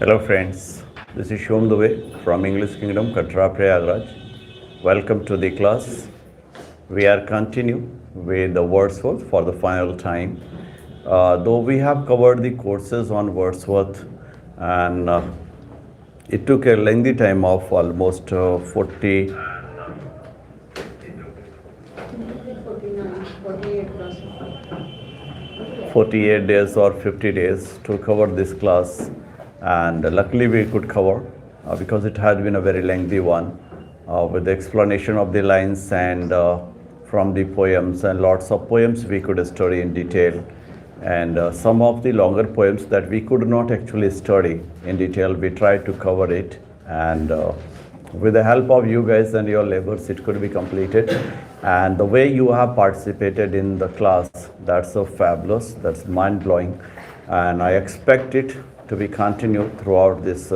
Hello friends, this is Shivam Dubey from English Kingdom, Katra, Prayagraj. Welcome to the class. We are continuing with the Wordsworth for the final time. Though we have covered the courses on Wordsworth and it took a lengthy time of almost 48 days or 50 days to cover this class, and luckily we could cover because it had been a very lengthy one with the explanation of the lines and from the poems, and lots of poems we could study in detail, and some of the longer poems that we could not actually study in detail, we tried to cover it, and with the help of you guys and your labors it could be completed. And the way you have participated in the class, that's so fabulous, that's mind-blowing, and I expect it to be continued throughout this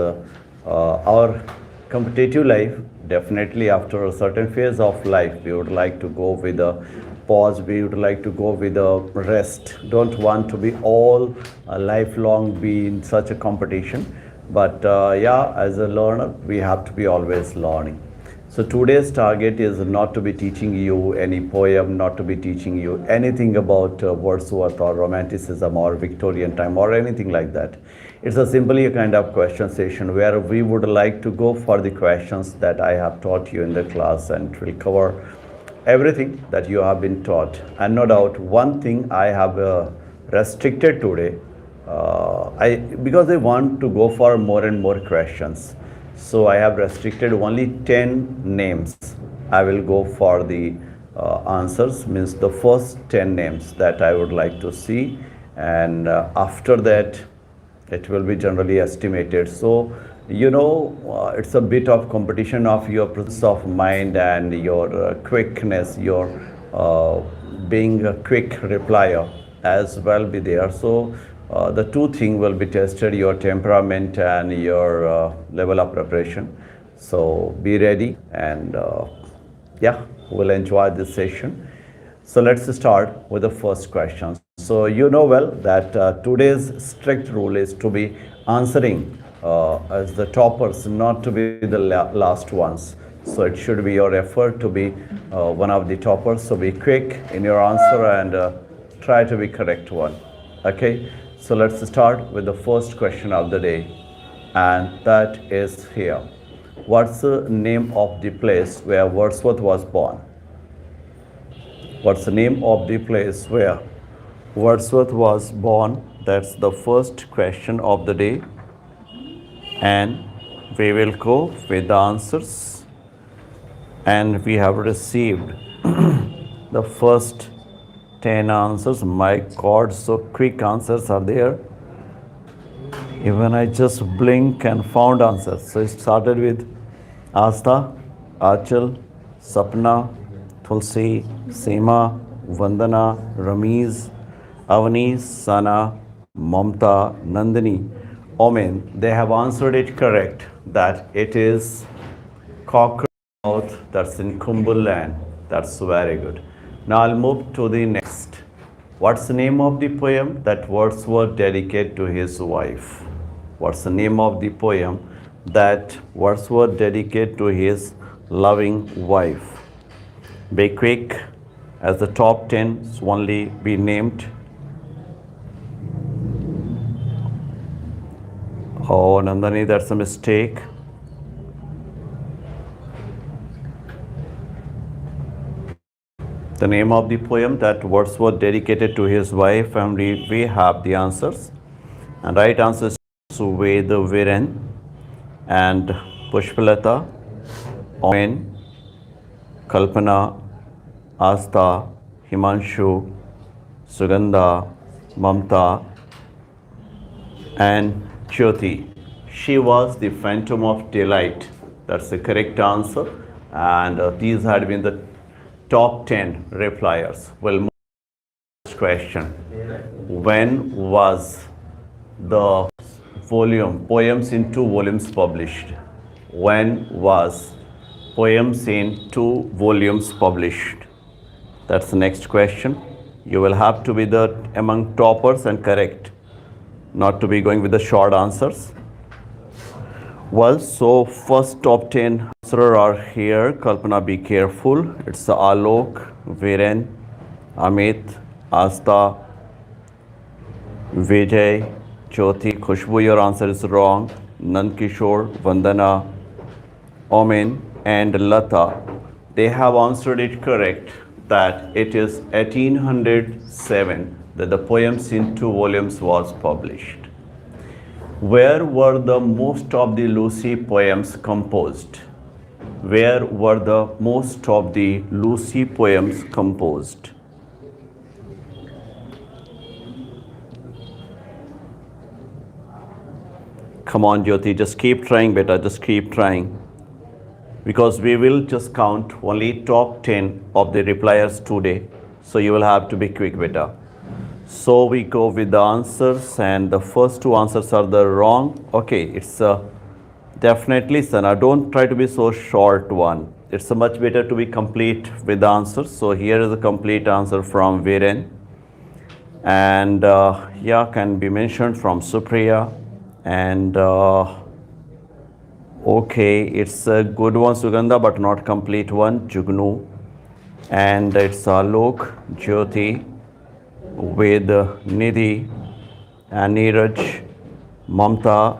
our competitive life. Definitely after a certain phase of life we would like to go with a pause, we would like to go with a rest, don't want to be all lifelong be in such a competition, but yeah, as a learner we have to be always learning. So today's target is not to be teaching you any poem, not to be teaching you anything about Wordsworth or Romanticism or Victorian time or anything like that. It's simply a kind of question session where we would like to go for the questions that I have taught you in the class, and it will cover everything that you have been taught. And no doubt one thing I have restricted today, because I want to go for more and more questions. So I have restricted only 10 names. I will go for the answers, means the first 10 names that I would like to see, and after that it will be generally estimated. So you know, it's a bit of competition of your presence of mind and your quickness, your being a quick replier as well be there. So the two things will be tested, your temperament and your level of preparation. So be ready, and yeah, we'll enjoy this session. So let's start with the first question. So you know well that today's strict rule is to be answering as the toppers, not to be the last ones. So it should be your effort to be one of the toppers. So be quick in your answer and try to be correct one. Okay. So let's start with the first question of the day, and that is here. What's the name of the place where Wordsworth was born? What's the name of the place where Wordsworth was born? That's the first question of the day, and we will go with the answers. And we have received the first 10 answers. My God, so quick answers are there. Even I just blink and found answers. So it started with Asta, Achal, Sapna, Tulsi, Seema, Vandana, Ramiz, Avani, Sana, Mamta, Nandini, Omen. They have answered it correct, that it is Cockermouth, that's in Cumberland. That's very good. Now I'll move to the next. What's the name of the poem that Wordsworth dedicated to his wife? What's the name of the poem that Wordsworth dedicated to his loving wife? Be quick, as the top 10 only be named. Oh, Nandani, that's a mistake. The name of the poem that Wordsworth dedicated to his wife, and we have the answers. And right answer is Suveda Viren and Pushpalata, Omen, Kalpana, Asta, Himanshu, Sugandha, Mamta, and Jyoti. She was the Phantom of Delight. That's the correct answer. And these had been the top 10 repliers. We'll move to the question. When was the volume, Poems in 2 volumes published? When was Poems in 2 volumes published? That's the next question. You will have to be the among toppers and correct, not to be going with the short answers. Well, so first top 10 answers are here. Kalpana, be careful. It's Alok, Viren, Amit, Asta, Vijay, Jyoti, Khushbu, your answer is wrong. Nankishore, Vandana, Omen, and Lata, they have answered it correct that it is 1807 that the poems in 2 volumes was published. Where were the most of the Lucy poems composed? Where were the most of the Lucy poems composed? Come on, Jyoti, just keep trying, beta, just keep trying. Because we will just count only top 10 of the repliers today. So you will have to be quick, beta. So we go with the answers, and the first 2 answers are the wrong. Okay, it's definitely Sana. Don't try to be so short one. It's much better to be complete with the answers. So here is a complete answer from Viren. And yeah, can be mentioned from Supriya. And okay, it's a good one, Sugandha, but not complete one, Jugnu. And it's Alok, Jyoti, with Nidhi and Neeraj, Mamta.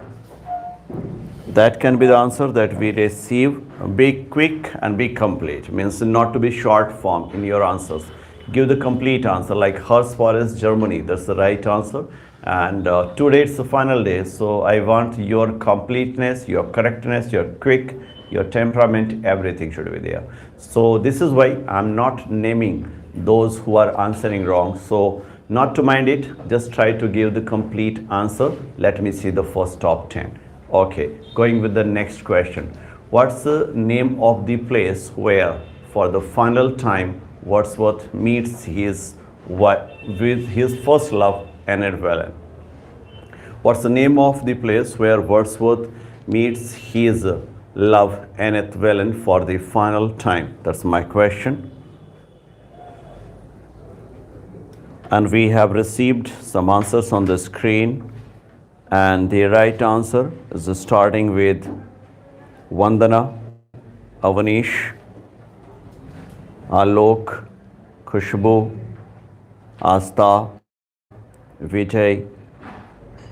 That can be the answer that we receive. Be quick and be complete. Means not to be short form in your answers. Give the complete answer, like Hers Forest, Germany. That's the right answer. And today it's the final day, so I want your completeness, your correctness, your quick, your temperament, everything should be there. So this is why I'm not naming those who are answering wrong. So not to mind it, just try to give the complete answer. Let me see the first top 10. Okay, going with the next question. What's the name of the place where, for the final time, Wordsworth meets his with his first love, Enid Valen? What's the name of the place where Wordsworth meets his love, Enid Valen, for the final time? That's my question. And we have received some answers on the screen. And the right answer is starting with Vandana, Avanish, Alok, Khushbu, Asta, Vijay,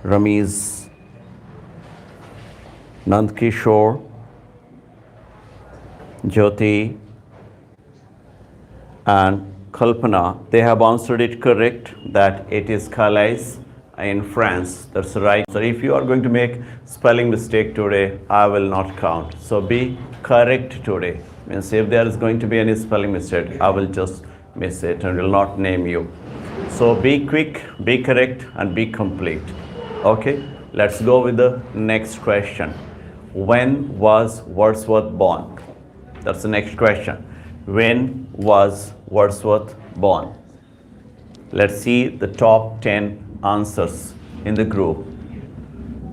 Ramiz, Nandkishore, Jyoti, and Kalpana. They have answered it correct that it is Calais in France. That's right. So if you are going to make spelling mistake today, I will not count. So be correct today. Means if there is going to be any spelling mistake, I will just miss it and will not name you. So be quick, be correct, and be complete. Okay, let's go with the next question. When was Wordsworth born? That's the next question. When was Wordsworth born? Let's see the top 10 answers in the group.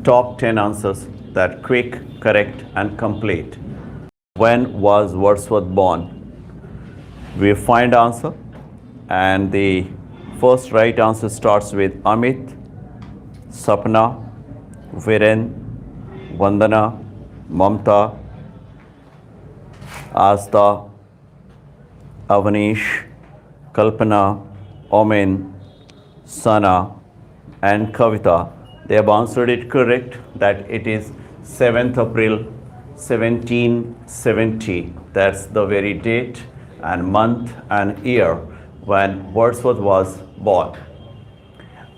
Top 10 answers that quick, correct, and complete. When was Wordsworth born? We find answer, and the first right answer starts with Amit, Sapna, Viren, Vandana, Mamta, Asta, Avanish, Kalpana, Omen, Sana, and Kavita. They have answered it correct that it is 7th April 1770. That's the very date and month and year when Wordsworth was born.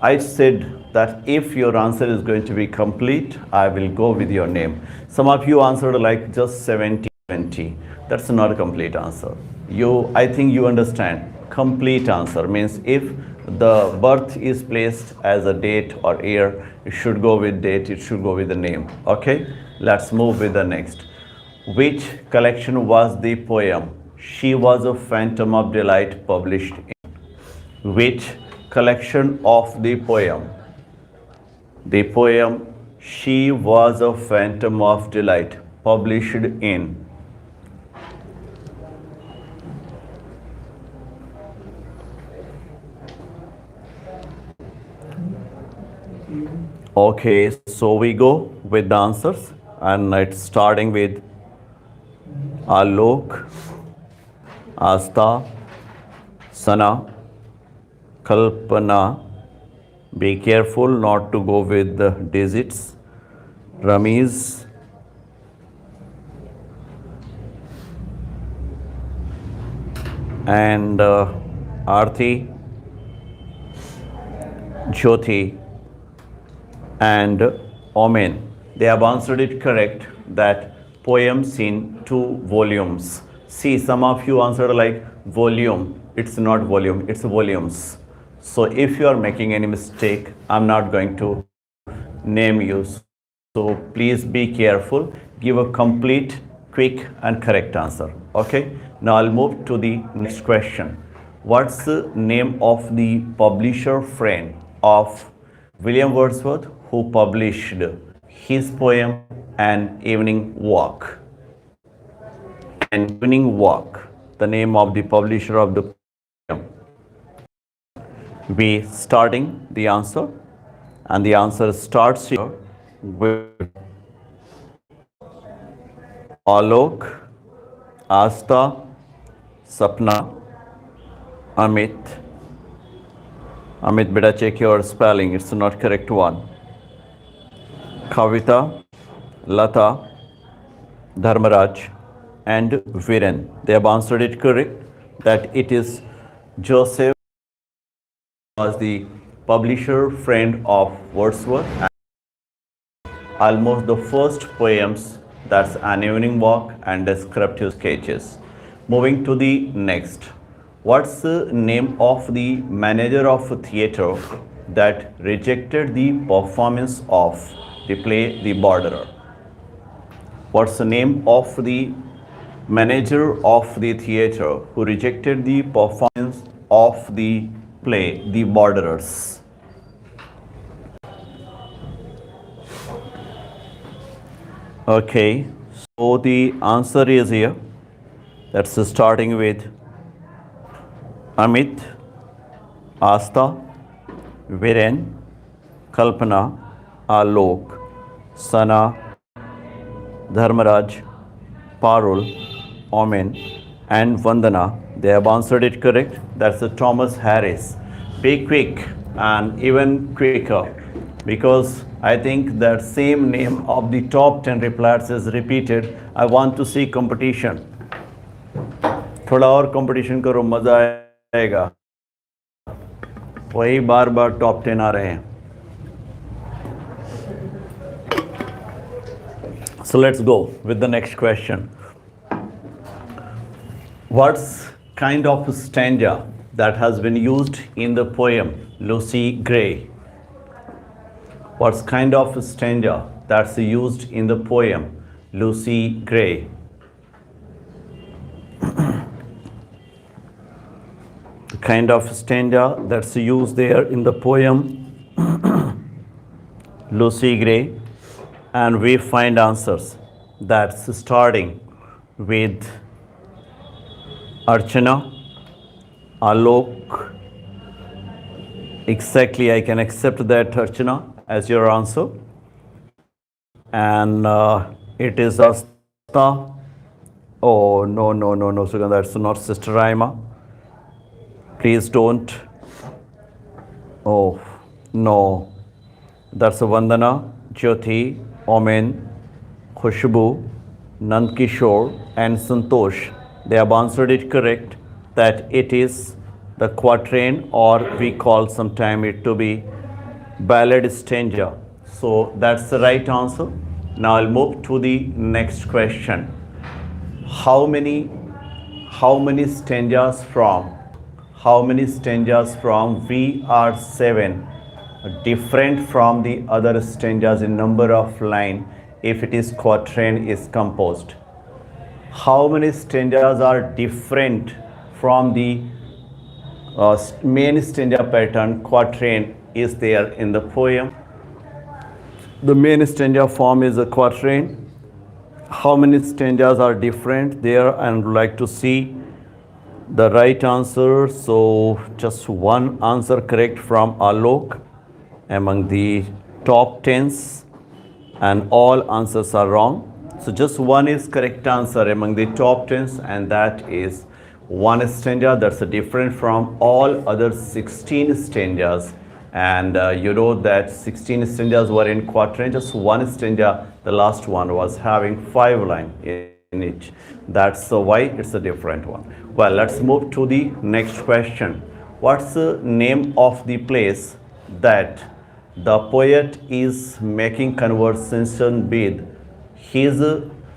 I said that if your answer is going to be complete, I will go with your name. Some of you answered like just 70. That's not a complete answer. I think you understand. Complete answer means if the birth is placed as a date or year, it should go with date, it should go with the name. Okay, let's move with the next. Which collection was the poem She Was a Phantom of Delight published in? Which collection of the poem? The poem She Was a Phantom of Delight published in? Okay, so we go with the answers. and it's starting with Alok, Asta, Sana, Kalpana. Be careful not to go with the digits. Ramiz, and Arti, Jyoti, and Omen. They have answered it correct, that poems in 2 volumes. See, some of you answered like volume. It's not volume, it's volumes. So if you are making any mistake, I'm not going to name you. So please be careful. Give a complete, quick and correct answer. Okay. Now I'll move to the next question. What's the name of the publisher friend of William Wordsworth who published his poem An Evening Walk? An Evening Walk, the name of the publisher of the poem. We starting the answer, and the answer starts here with Alok, Asta, Sapna, Amit. Amit, beta, check your spelling. It's not correct one. Kavita, Lata, Dharmaraj, and Viren. They have answered it correct, that it is Joseph was the publisher friend of Wordsworth. Almost the first poems, that's An Evening Walk and Descriptive Sketches. Moving to the next. What's the name of the manager of a theatre that rejected the performance of the play The Borderer? What's the name of the manager of the theatre who rejected the performance of the play The Borderers? Okay, so the answer is here. That's starting with Amit, Asta, Viren, Kalpana, Alok, Sana, Dharmaraj, Parul, Omen, and Vandana. They have answered it correct. That's the Thomas Harris. Be quick and even quicker, because I think that same name of the top 10 replies is repeated. I want to see competition. थोड़ा और competition करो, मजा आएगा. वही बार बार top 10 आ रहे हैं. So let's go with the next question. What's kind of stanza that has been used in the poem Lucy Gray? What's kind of stanza that's used in the poem Lucy Gray? The kind of stanza that's used there in the poem Lucy Gray, and we find answers that's starting with Archana, Alok. Exactly, I can accept that, Archana, as your answer. And it is Asta. Oh, no, Sugandha, that's not Sister Raima. Please don't. Oh, no. That's Vandana, Jyoti, Omen, Khushbu, Nandkishore, and Santosh. They have answered it correct, that it is the quatrain, or we call sometime it to be ballad stanza. So that's the right answer. Now I'll move to the next question. How many stanzas from We Are Seven different from the other stanzas in number of line if it is quatrain is composed? How many stanzas are different from the main stanza pattern quatrain is there in the poem? The main stanza form is a quatrain. How many stanzas are different there? And would like to see the right answer. So just one answer correct from Alok among the top 10s. and all answers are wrong. So just one is correct answer among the top 10s, and that is one stanza. That's different from all other 16 stanzas. And you know that 16 stanzas were in quatrain. Just one stanza, the last one, was having 5 lines in each. That's why it's a different one. Well, let's move to the next question. What's the name of the place that the poet is making conversation with his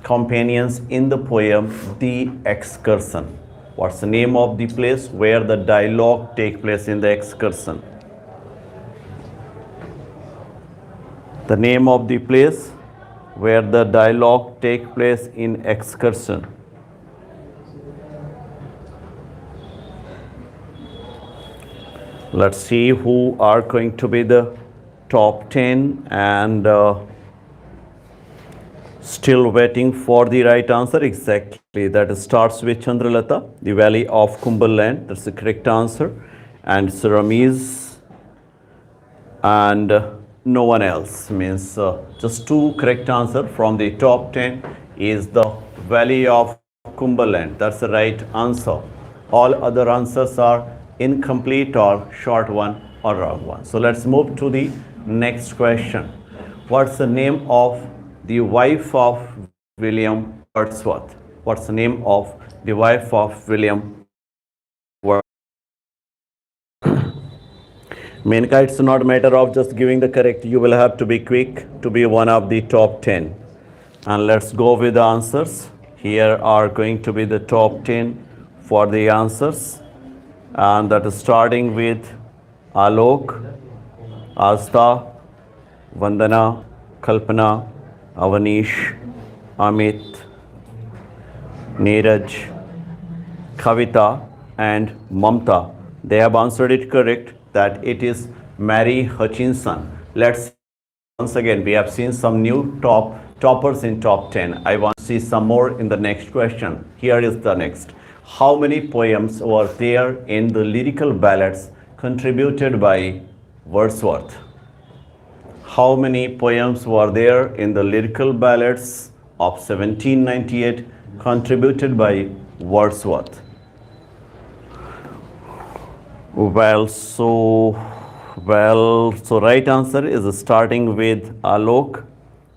companions in the poem The Excursion? What's the name of the place where the dialogue takes place in The Excursion? The name of the place where the dialogue takes place in Excursion. Let's see who are going to be the top 10 and still waiting for the right answer. Exactly, that starts with Chandralata, the Valley of Cumberland. That's the correct answer. And it's Ramiz and no one else. Means just 2 correct answer from the top 10 is the Valley of Cumberland. That's the right answer. All other answers are incomplete or short one or wrong one. So let's move to the next question. What's the name of the wife of William Wordsworth? What's the name of the wife of William Wordsworth? Menka, it's not a matter of just giving the correct. You will have to be quick to be one of the top 10. And let's go with the answers. Here are going to be the top 10 for the answers. And that is starting with Alok, Asta, Vandana, Kalpana, Avanish, Amit, Neeraj, Kavita and Mamta. They have answered it correct, that it is Mary Hutchinson. Let's once again, we have seen some new toppers in top 10. I want to see some more in the next question. Here is the next. How many poems were there in the lyrical ballads contributed by Wordsworth? How many poems were there in the lyrical ballads of 1798 contributed by Wordsworth? So right answer is starting with Alok,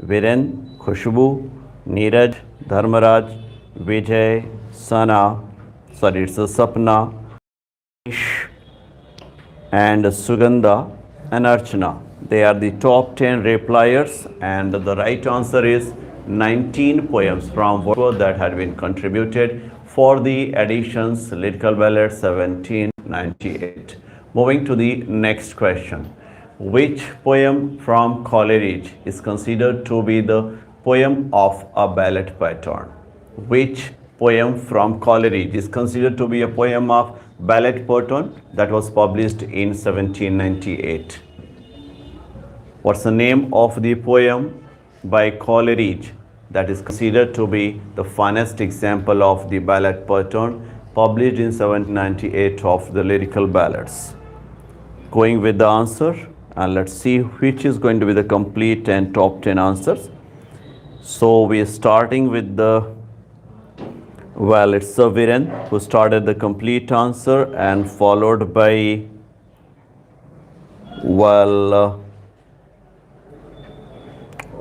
Viren, Khushbu, Neeraj, Dharmaraj, Vijay, Sapna, and Sugandha and Archana. They are the top 10 repliers, and the right answer is 19 poems from Wordsworth that had been contributed for the editions Lyrical Ballad 1798. Moving to the next question. Which poem from Coleridge is considered to be the poem of a ballad pattern? Which poem from Coleridge is considered to be a poem of ballad pattern that was published in 1798? What's the name of the poem by Coleridge that is considered to be the finest example of the ballad pattern published in 1798 of the lyrical ballads? Going with the answer, and let's see which is going to be the complete and top 10 answers. So we are starting with the, it's Viren who started the complete answer, and followed by,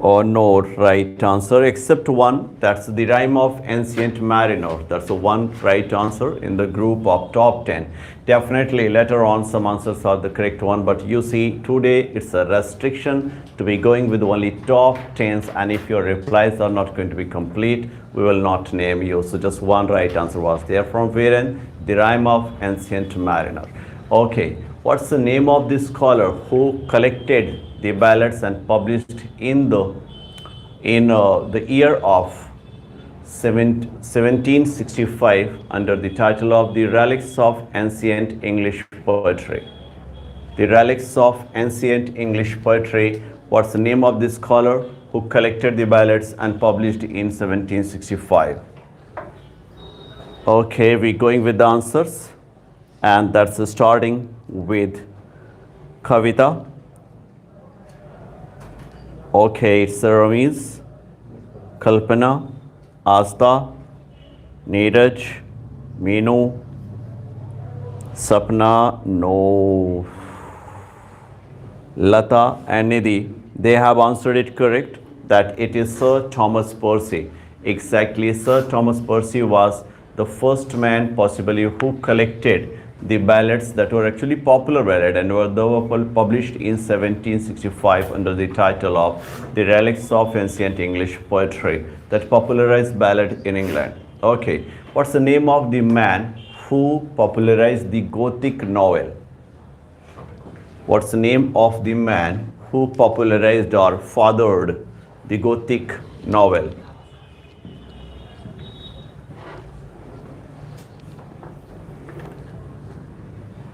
no right answer except one. That's the Rime of Ancient Mariner. That's the one right answer in the group of top 10. Definitely later on some answers are the correct one, but you see today it's a restriction to be going with only top 10s, and if your replies are not going to be complete, we will not name you. So just one right answer was there from Viren, the Rime of Ancient Mariner. Okay, what's the name of this scholar who collected the ballads and published in the year of 1765 under the title of The Relics of Ancient English Poetry? The Relics of Ancient English Poetry. What's the name of this scholar who collected the ballads and published in 1765? Okay, we're going with the answers, and that's starting with Kavita. Okay, it's Ramesh, Kalpana, Asta, Neeraj, Meenu, Sapna, no, Lata and Nidhi. They have answered it correct that it is Sir Thomas Percy. Exactly, Sir Thomas Percy was the first man possibly who collected the ballads that were actually popular ballad and they were published in 1765 under the title of The Relics of Ancient English Poetry that popularized ballad in England. Okay, what's the name of the man who popularized the Gothic novel? What's the name of the man who popularized or fathered the Gothic novel?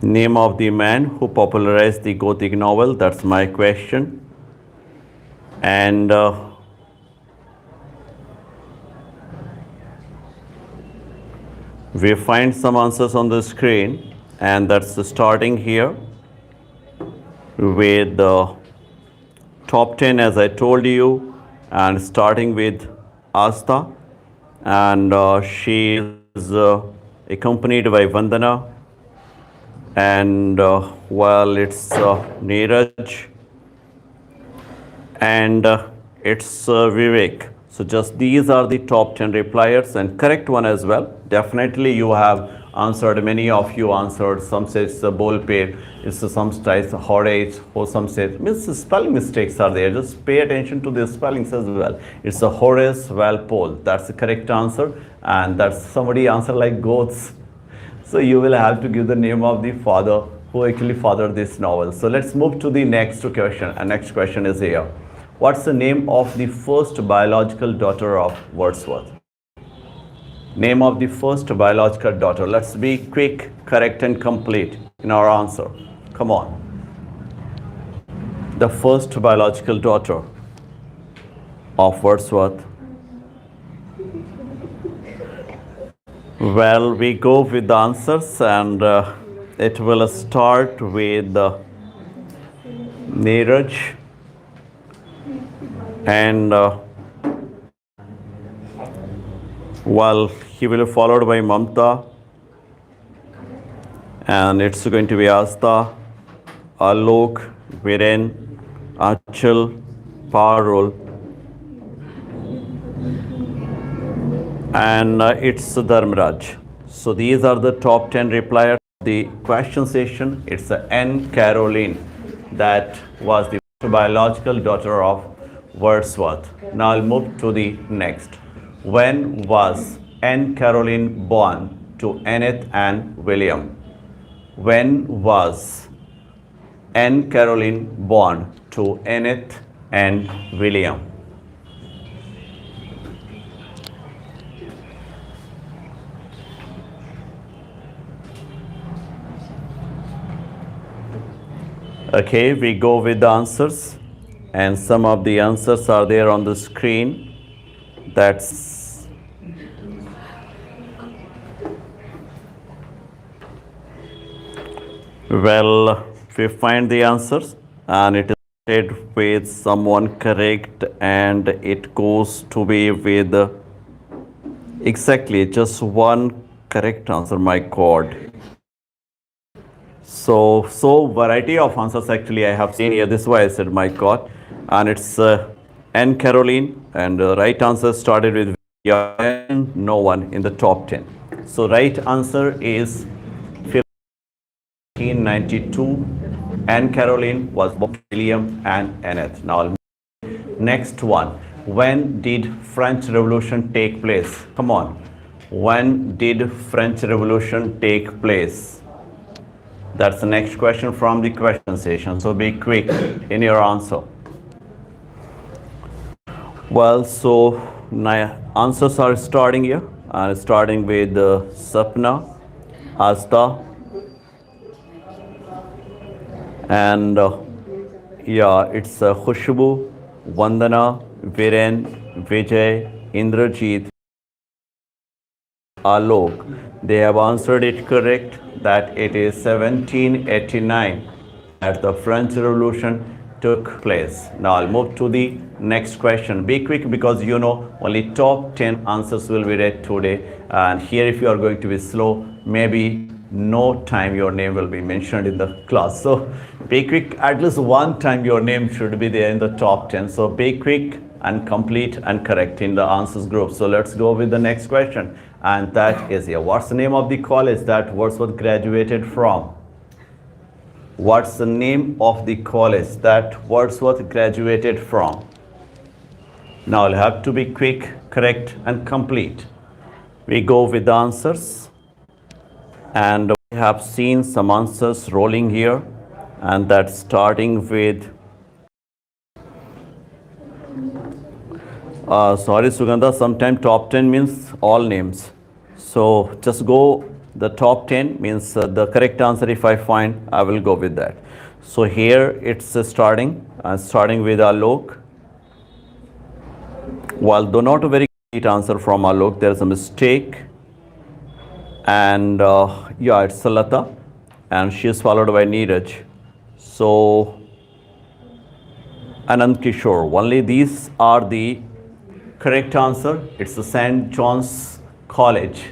Name of the man who popularized the Gothic novel, that's my question. And we find some answers on the screen, and that's starting here with the top 10 as I told you, and starting with Asta, and she is accompanied by Vandana, and well, it's Neeraj, and it's Vivek. So just these are the top 10 repliers, and correct one as well. Definitely you have answered, many of you answered. Some say it's a ball pair, it's some says Horace, or some say spelling mistakes are there. Just pay attention to the spellings as well. It's a Horace Walpole. That's the correct answer, and that's somebody answer like goats. So you will have to give the name of the father who actually fathered this novel. So let's move to the next question. And next question is here. What's the name of the first biological daughter of Wordsworth? Name of the first biological daughter. Let's be quick, correct and complete in our answer. Come on. The first biological daughter of Wordsworth. Well, we go with the answers, and it will start with Neeraj, and well, he will be followed by Mamta, and it's going to be Asta, Alok, Viren, Achal, Parul, and it's Dharmaraj. So these are the top 10 repliers. The question session, it's N. Caroline that was the biological daughter of Wordsworth. Now I'll move to the next. When was N. Caroline born to Annette and William? When was N. Caroline born to Annette and William? Okay, we go with the answers, and some of the answers are there on the screen. That's well, we find the answers, and it is stated with someone correct, and it goes to be with exactly just one correct answer. My God. So variety of answers actually I have seen here. This is why I said my God. And it's N. Caroline, and the right answer started with and no one in the top 10. So right answer is 1592. N. Caroline was born William and Annette. Now next one. When did French Revolution take place? Come on. When did French Revolution take place? That's the next question from the question session. So be quick in your answer. Well, so answers are starting here. Starting with Sapna, Asta, and yeah, it's Khushbu, Vandana, Viren, Vijay, Indrajit, Alok. They have answered it correct that it is 1789 that the French Revolution took place. Now I'll move to the next question. Be quick because you know only top 10 answers will be read today. And here if you are going to be slow, maybe no time your name will be mentioned in the class. So be quick, at least one time your name should be there in the top 10. So be quick and complete and correct in the answers group. So let's go with the next question. And that is here. What's the name of the college that Wordsworth graduated from? What's the name of the college that Wordsworth graduated from? Now I'll have to be quick, correct, and complete. We go with the answers. And we have seen some answers rolling here. And that's starting with sorry, Sugandha, sometimes top 10 means all names. So just go, the top 10 means the correct answer if I find, I will go with that. So here it's starting with Alok. While though not a very complete answer from Alok, there is a mistake. And yeah, it's Salata. And she is followed by Neeraj. So Anand Kishore, only these are the correct answer. It's the St. John's College.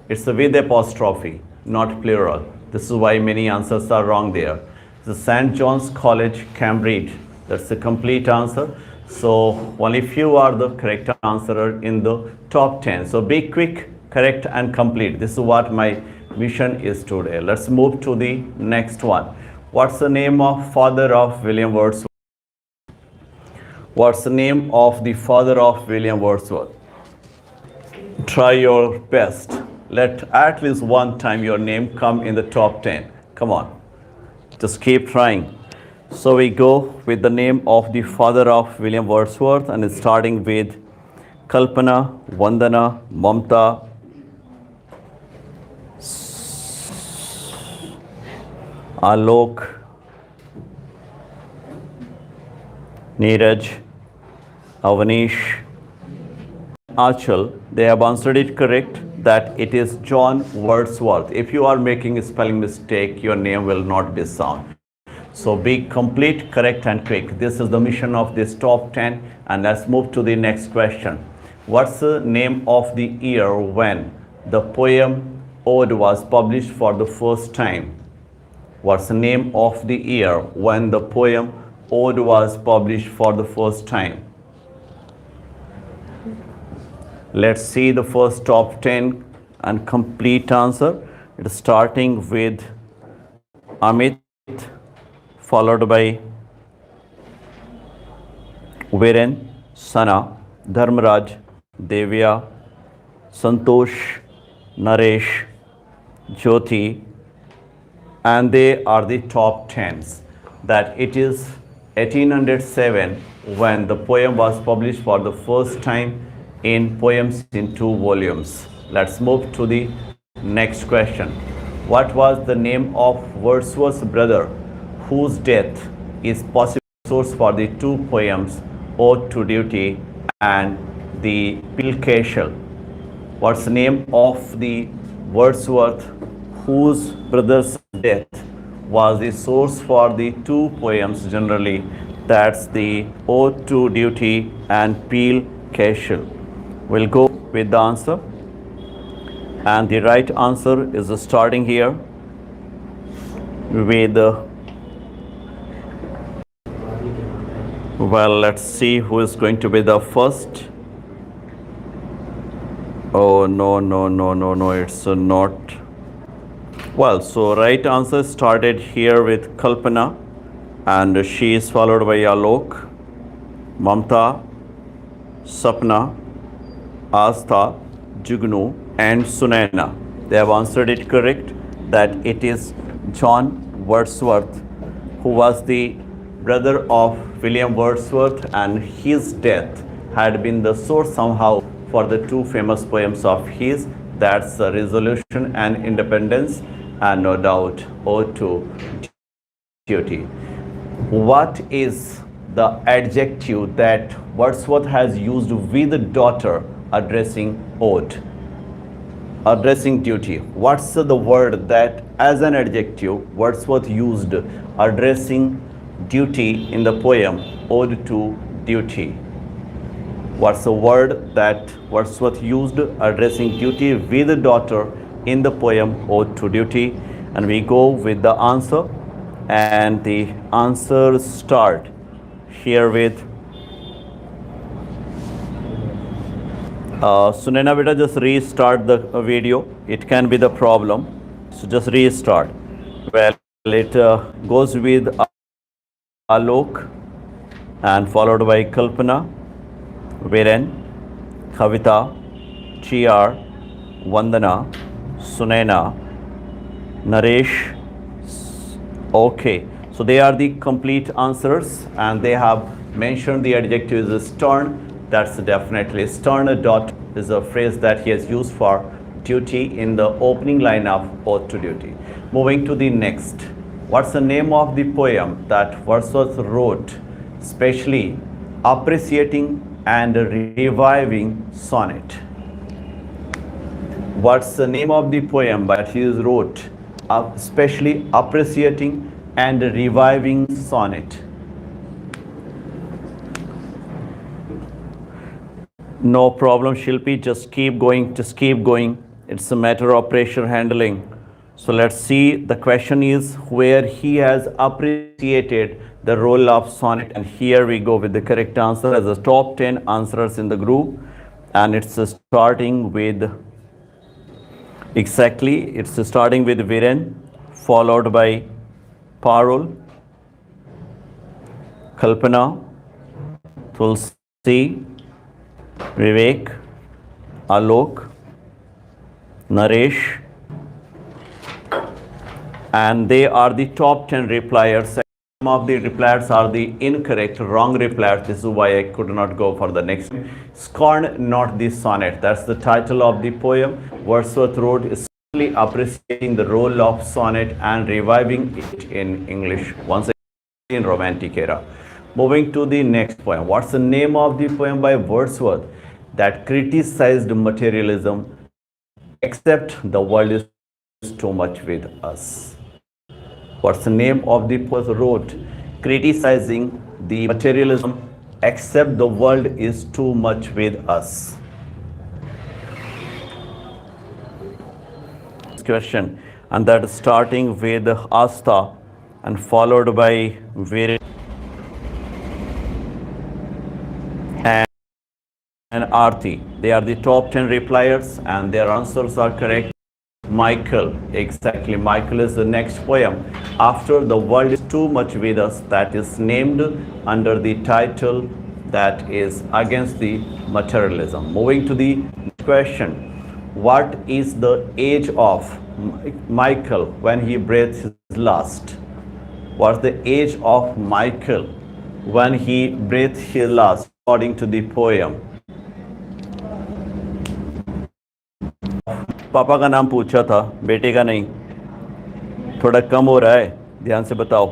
It's the with apostrophe, not plural. This is why many answers are wrong there. The St. John's College, Cambridge. That's the complete answer. So only few are the correct answer in the top 10. So be quick, correct, and complete. This is what my mission is today. Let's move to the next one. What's the name of father of William Wordsworth? What's the name of the father of William Wordsworth? Try your best. Let at least one time your name come in the top 10. Come on. Just keep trying. So we go with the name of the father of William Wordsworth, and it's starting with Kalpana, Vandana, Mamta, Alok, Neeraj, Avanish, Achal. They have answered it correct, that it is John Wordsworth. If you are making a spelling mistake, your name will not be sound. So be complete, correct, and quick. This is the mission of this top 10. And let's move to the next question. What's the name of the year when the poem Ode was published for the first time? What's the name of the year when the poem Ode was published for the first time? Let's see the first top 10 and complete answer. It's starting with Amit, followed by Viren, Sana, Dharmaraj, Devya, Santosh, Naresh, Jyoti, and they are the top 10s. That it is 1807 when the poem was published for the first time in Poems in 2 volumes. Let's move to the next question. What was the name of Wordsworth's brother whose death is possible source for the 2 poems Ode to Duty and the Pilcashel? What's the name of the Wordsworth whose brother's death was the source for the 2 poems generally? That's the Ode to Duty and Pilcashel. We'll go with the answer. And the right answer is starting here with well, let's see who is going to be the first. Oh, no, it's not. Well, so right answer started here with Kalpana, and she is followed by Alok, Mamta, Sapna, Astha, Jugnu, and Sunaina. They have answered it correct, that it is John Wordsworth, who was the brother of William Wordsworth, and his death had been the source somehow for the 2 famous poems of his. That's Resolution and Independence, and no doubt Ode to Duty. What is the adjective that Wordsworth has used with daughter addressing ode, addressing duty? What's the word that as an adjective Wordsworth used addressing duty in the poem Ode to Duty? What's the word that Wordsworth used addressing duty with a daughter in the poem Ode to Duty? And we go with the answer, and the answers start here with Sunena beta, just restart the video. It can be the problem, so just restart. Well, it goes with Alok and followed by Kalpana, Viren, Kavita, TR, Vandana, Sunena, Naresh. Okay, so they are the complete answers, and they have mentioned the adjective is stern. That's definitely stern. Dot is a phrase that he has used for duty in the opening line of Ode to Duty. Moving to the next. What's the name of the poem that Wordsworth wrote, especially appreciating and reviving sonnet? What's the name of the poem that he wrote, especially appreciating and reviving sonnet? No problem, Shilpi, just keep going, just keep going. It's a matter of pressure handling. So let's see, the question is where he has appreciated the role of sonnet, and here we go with the correct answer as the top 10 answers in the group, and it's starting with, exactly, it's starting with Viren, followed by Parul, Kalpana, Tulsi, Vivek, Alok, Naresh, and they are the top 10 repliers. Some of the repliers are the incorrect, wrong repliers. This is why I could not go for the next. Scorn not the sonnet. That's the title of the poem. Wordsworth wrote especially appreciating the role of sonnet and reviving it in English, once again in Romantic era. Moving to the next poem. What's the name of the poem by Wordsworth that criticized materialism, except the world is too much with us? What's the name of the poem wrote criticizing the materialism, except the world is too much with us? Question, and that is starting with Asta and followed by Vir and Arti. They are the top 10 repliers, and their answers are correct. Michael, exactly. Michael is the next poem after The World is Too Much With Us, that is named under the title that is against the materialism. Moving to the question. What is the age of Michael when he breathes his last? What's the age of Michael when he breathes his last according to the poem? पापा का नाम पूछा था, बेटे का नहीं, थोड़ा कम हो रहा है, ध्यान से बताओ.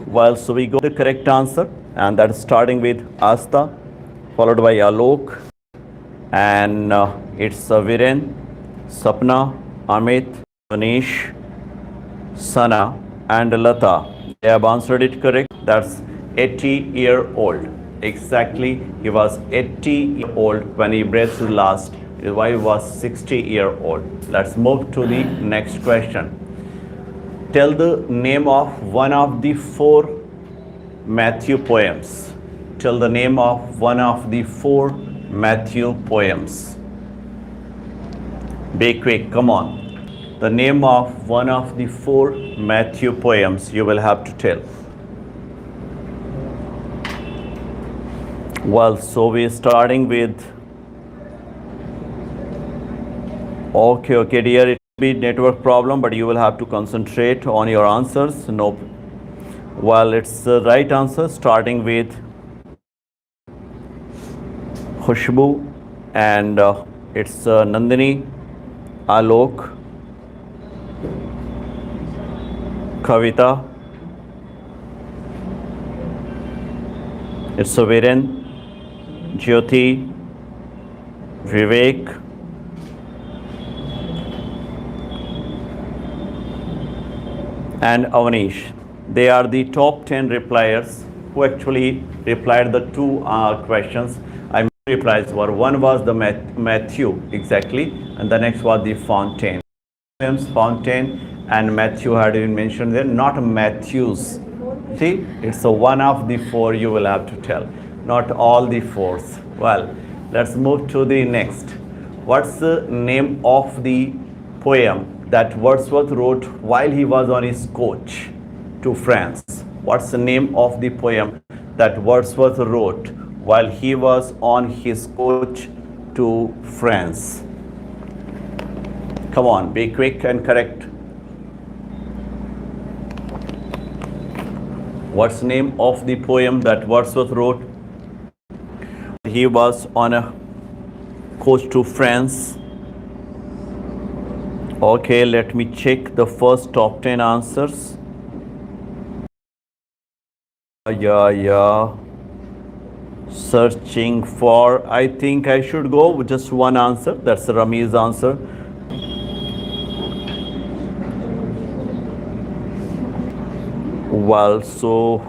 Well, so we go the correct answer, and that is starting with Asta, followed by Alok, and it's Viren, Sapna, Amit, Manish, Sana, and Lata. They have answered it correct. That's 80-year-old. Exactly, he was 80-year-old when he breathed his last. His wife was 60-year-old. Let's move to the next question. Tell the name of one of the 4 Matthew poems. Tell the name of one of the 4 Matthew poems. Be quick, come on. The name of one of the 4 Matthew poems you will have to tell. Well, so we're starting with, okay, dear, it will be network problem, but you will have to concentrate on your answers. Nope. Well, it's the right answer, starting with Khushbu, and it's Nandini, Alok, Kavita, it's Viren, Jyoti, Vivek, and Avanish. They are the top 10 repliers who actually replied the 2 questions. I replies were. One was the Matthew, exactly, and the next was the Fontaine. Fontaine and Matthew had been mentioned there, not Matthews. See, it's a one of the four you will have to tell, not all the fours. Well, let's move to the next. What's the name of the poem that Wordsworth wrote while he was on his coach to France? What's the name of the poem that Wordsworth wrote while he was on his coach to France? Come on, be quick and correct. What's the name of the poem that Wordsworth wrote? He was on a coach to France. Okay, let me check the first top 10 answers. Yeah. Searching for, I think I should go with just one answer. That's Rami's answer. Well, so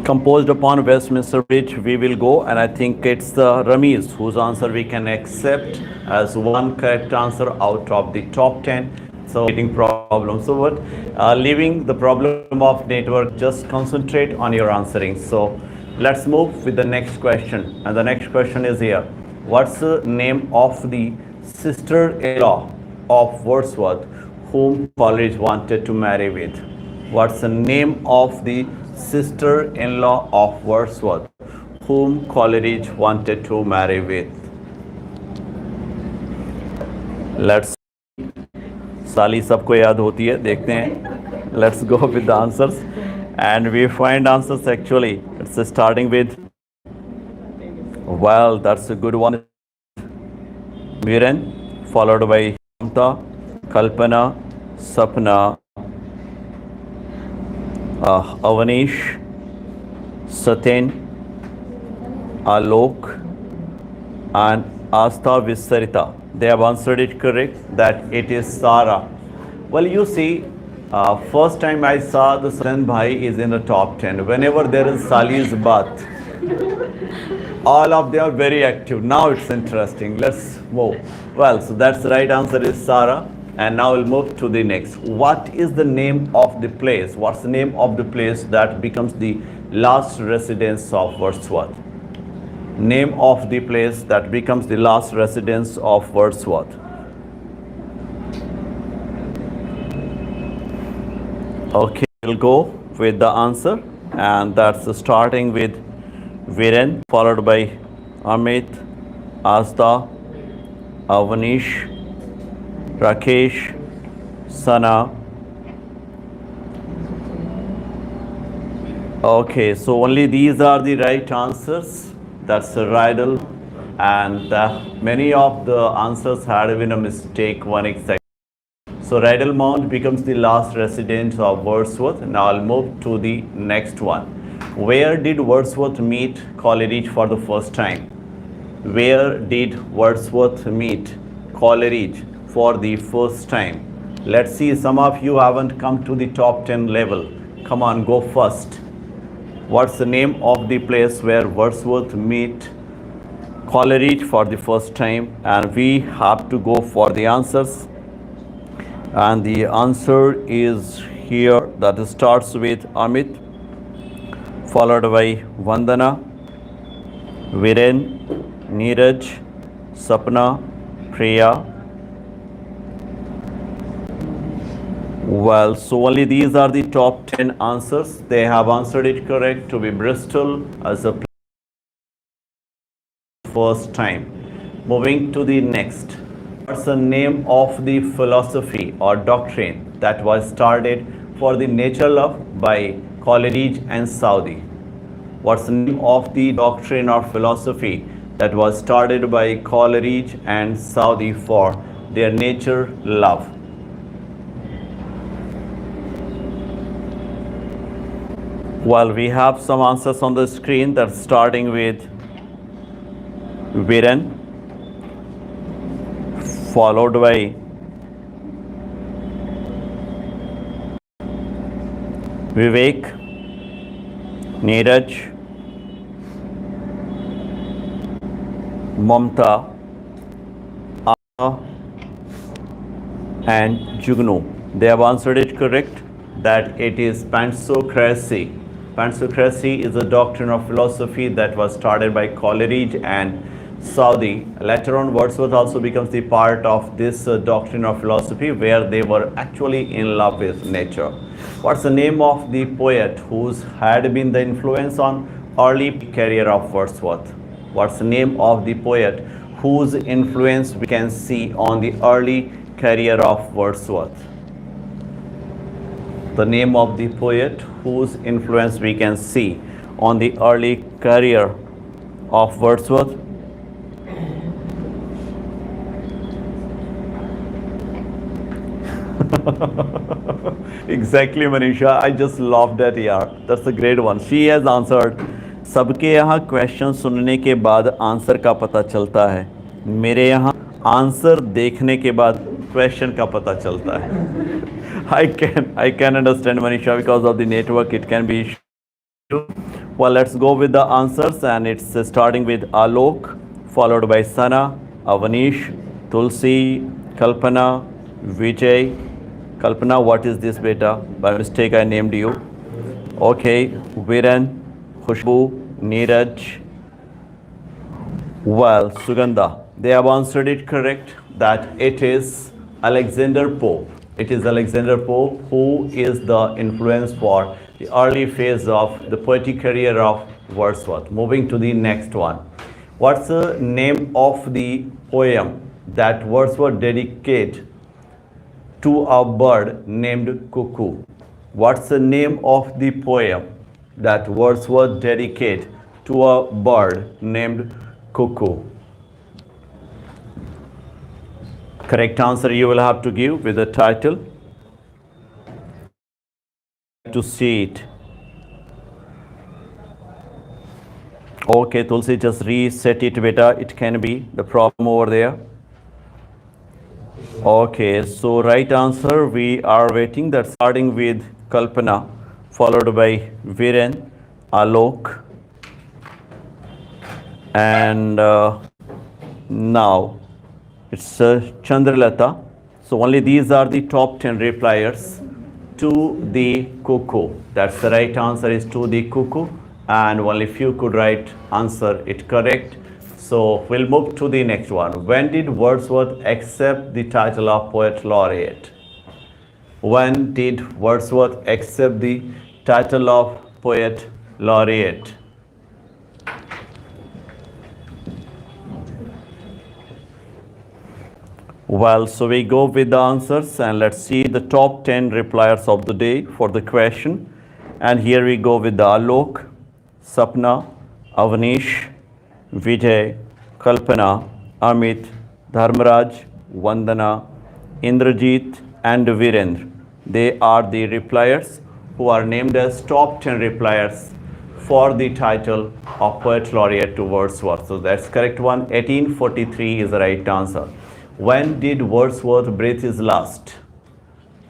composed upon Westminster Bridge, we will go, and I think it's Rami's whose answer we can accept as one correct answer out of the top 10. So getting problem. So what? Leaving the problem of network, just concentrate on your answering. So let's move with the next question, and the next question is here. What's the name of the sister-in-law of Wordsworth whom Coleridge wanted to marry with? What's the name of the sister-in-law of Wordsworth whom Coleridge wanted to marry with? Let's साली सबको याद होती है, देखते हैं. Let's go with the answers, and we find answers actually. It's starting with, well, that's a good one. Viren, followed by Mamta, Kalpana, Sapna, Avanish, Satin, Alok, and Asta Visarita. They have answered it correct, that it is Sara. Well, you see, first time I saw the Saran Bhai is in the top 10. Whenever there is Sali's bath, all of them are very active. Now it's interesting. Let's move. Well, so that's the right answer is Sara. And now we'll move to the next. What is the name of the place? What's the name of the place that becomes the last residence of Wordsworth? Name of the place that becomes the last residence of Wordsworth. Okay, we'll go with the answer, and that's starting with Viren, followed by Amit, Asta, Avanish, Rakesh, Sana. Okay, so only these are the right answers. That's a riddle, and many of the answers had been a mistake, one exact. So Riddle Mount becomes the last residence of Wordsworth. Now I'll move to the next one. Where did Wordsworth meet Coleridge for the first time? Where did Wordsworth meet Coleridge for the first time? Let's see, some of you haven't come to the top 10 level. Come on, go first. What's the name of the place where Wordsworth meet Coleridge for the first time? And we have to go for the answers. And the answer is here, that starts with Amit, followed by Vandana, Viren, Neeraj, Sapna, Priya. Well, so only these are the top 10 answers. They have answered it correct to be Bristol as a first time. Moving to the next. What's the name of the philosophy or doctrine that was started for the nature love by Coleridge and Southey? What's the name of the doctrine or philosophy that was started by Coleridge and Southey for their nature love? Well, we have some answers on the screen. That's starting with Viren, followed by Vivek, Neeraj, Mamta, and Jugnu. They have answered it correct, that it is pantsocracy. Pantsocracy is a doctrine of philosophy that was started by Coleridge and Southey. Later on, Wordsworth also becomes the part of this doctrine of philosophy, where they were actually in love with nature. What's the name of the poet whose had been the influence on early career of Wordsworth? What's the name of the poet whose influence we can see on the early career of Wordsworth? The name of the poet whose influence we can see on the early career of Wordsworth? Exactly, Manisha. I just laughed at yaar. That's a great one. She has answered. सबके यहाँ question सुनने के बाद answer का पता चलता है, मेरे यहाँ आंसर देखने के बाद क्वेश्चन का पता चलता है. I can understand, Manisha, because of the network it can be issue. Well, let's go with the answers, and it's starting with Alok, followed by Sana, Avanish, Tulsi, Kalpana, Vijay. Kalpana, what is this beta? By mistake I named you. Okay, Viren, Khushbu, Neeraj. Well, Sugandha, they have answered it correct, that it is Alexander Pope. It is Alexander Pope who is the influence for the early phase of the poetic career of Wordsworth. Moving to the next one. What's the name of the poem that Wordsworth dedicated to a bird named Cuckoo? What's the name of the poem that Wordsworth dedicated to a bird named Cuckoo? Correct answer you will have to give with the title. To see it. Okay, Tulsi, just reset it beta. It can be the problem over there. Okay, so right answer we are waiting. That's starting with Kalpana, followed by Viren, Alok, and now it's Chandralata. So only these are the top 10 repliers to the cuckoo. That's the right answer, is to the cuckoo, and only few could write answer it correct. So we'll move to the next one. When did Wordsworth accept the title of Poet Laureate? When did Wordsworth accept the title of Poet Laureate? Well, so we go with the answers, and let's see the top 10 repliers of the day for the question. And here we go with the Alok, Sapna, Avanish, Vijay, Kalpana, Amit, Dharmaraj, Vandana, Indrajit, and Virendra. They are the repliers who are named as top 10 repliers for the title of Poet Laureate to Wordsworth. So that's correct one. 1843 is the right answer. When did Wordsworth breathe his last?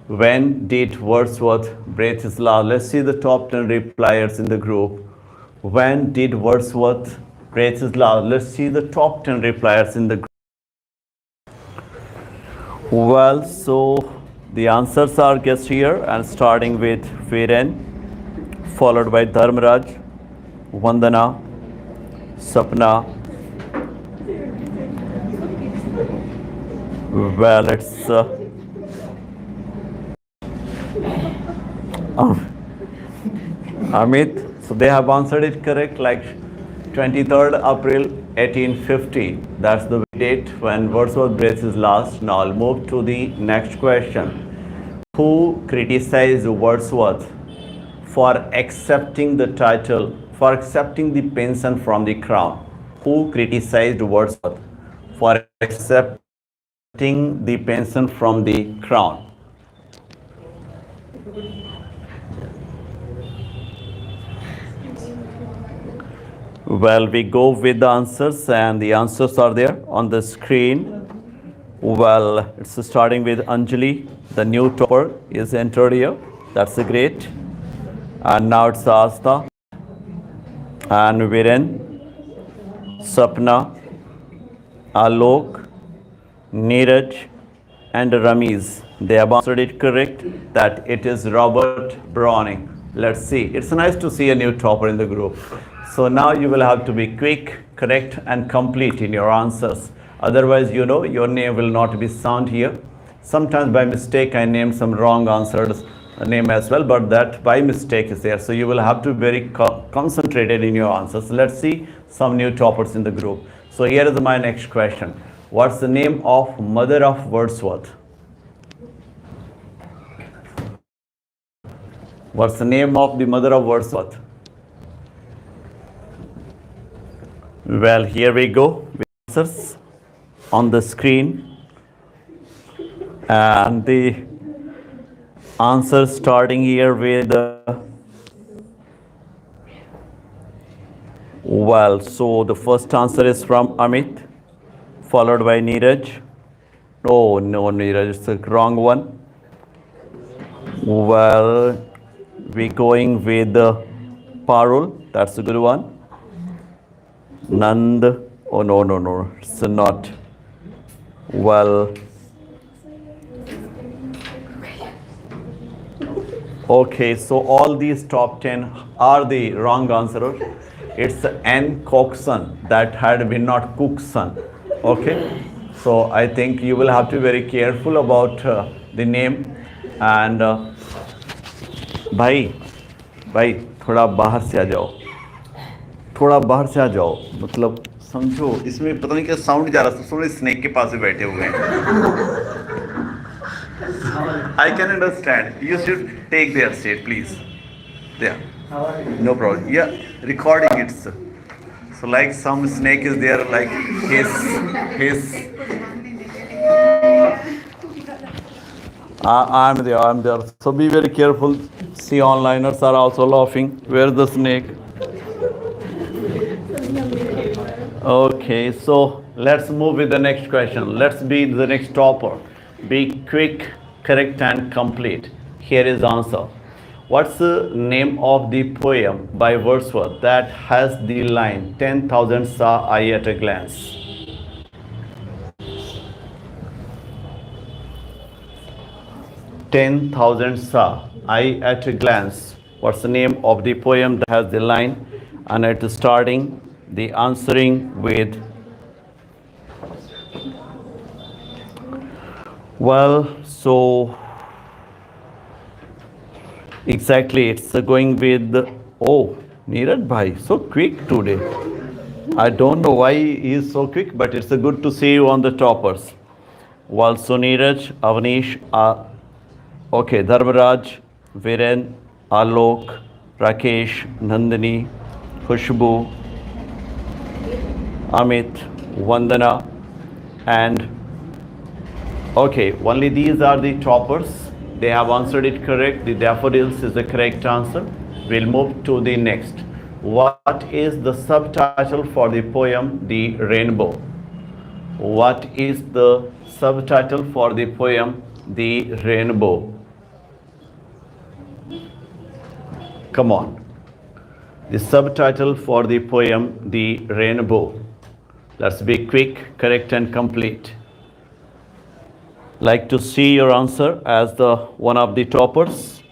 When did Wordsworth breathe his last? Let's see the top 10 repliers in the group. When did Wordsworth breathe his last? Let's see the top 10 repliers in the group. Well, so the answers are guessed here, and starting with Viren, followed by Dharmaraj, Vandana, Sapna. Well, it's Amit. So they have answered it correct, like 23rd April 1850. That's the date when Wordsworth breathed his last. Now I'll move to the next question. Who criticized Wordsworth for accepting the title, for accepting the pension from the crown? Who criticized Wordsworth for accepting the pension from the crown? Well, we go with the answers, and the answers are there on the screen. Well, it's starting with Anjali. The new topper is entered here. That's great. And now it's Asta and Viren, Sapna, Alok, Neeraj, and Ramiz. They have answered it correct, that it is Robert Browning. Let's see. It's nice to see a new topper in the group. So now you will have to be quick, correct, and complete in your answers. Otherwise, you know, your name will not be sound here. Sometimes by mistake, I named some wrong answers name as well, but that by mistake is there. So you will have to be very concentrated in your answers. Let's see some new toppers in the group. So here is my next question. What's the name of mother of Wordsworth? What's the name of the mother of Wordsworth? Well, here we go. Answers on the screen. And the answer starting here with well, so the first answer is from Amit, followed by Neeraj. Oh no, Neeraj, it's the wrong one. Well, we're going with Parul, that's a good one. Nand, oh no, it's not. Well, okay, so all these top 10 are the wrong answers. It's N. Coxon, that had been not Cookson. Okay, so I think you will have to be very careful about the name. And भाई थोड़ा बाहर से आ जाओ, मतलब समझो, इसमें पता नहीं क्या साउंड जा रहा है, सब स्नेक के पास में बैठे हुए हैं. I can understand. You should take their seat, please. There. No problem. Yeah, recording it. So like some snake is there, like his. I'm there. So be very careful. See, onliners are also laughing. Where's the snake? Okay, so let's move with the next question. Let's be the next topper. Be quick, correct, and complete. Here is the answer. What's the name of the poem by Wordsworth that has the line 10,000 saw I at a glance? "10,000 saw I at a glance." What's the name of the poem that has the line? And it is starting the answering with, well, so exactly, it's going with, oh, Neeraj bhai, so quick today. I don't know why he is so quick, but it's good to see you on the toppers. Well, so Neeraj, Avnish, okay, Dharmaraj, Viren, Alok, Rakesh, Nandini, Khushbu, Amit, Vandana, and okay, only these are the toppers. They have answered it correct. The daffodils is the correct answer. We'll move to the next. What is the subtitle for the poem The Rainbow? What is the subtitle for the poem The Rainbow? Come on. The subtitle for the poem The Rainbow. Let's be quick, correct, and complete. Like to see your answer as the one of the toppers.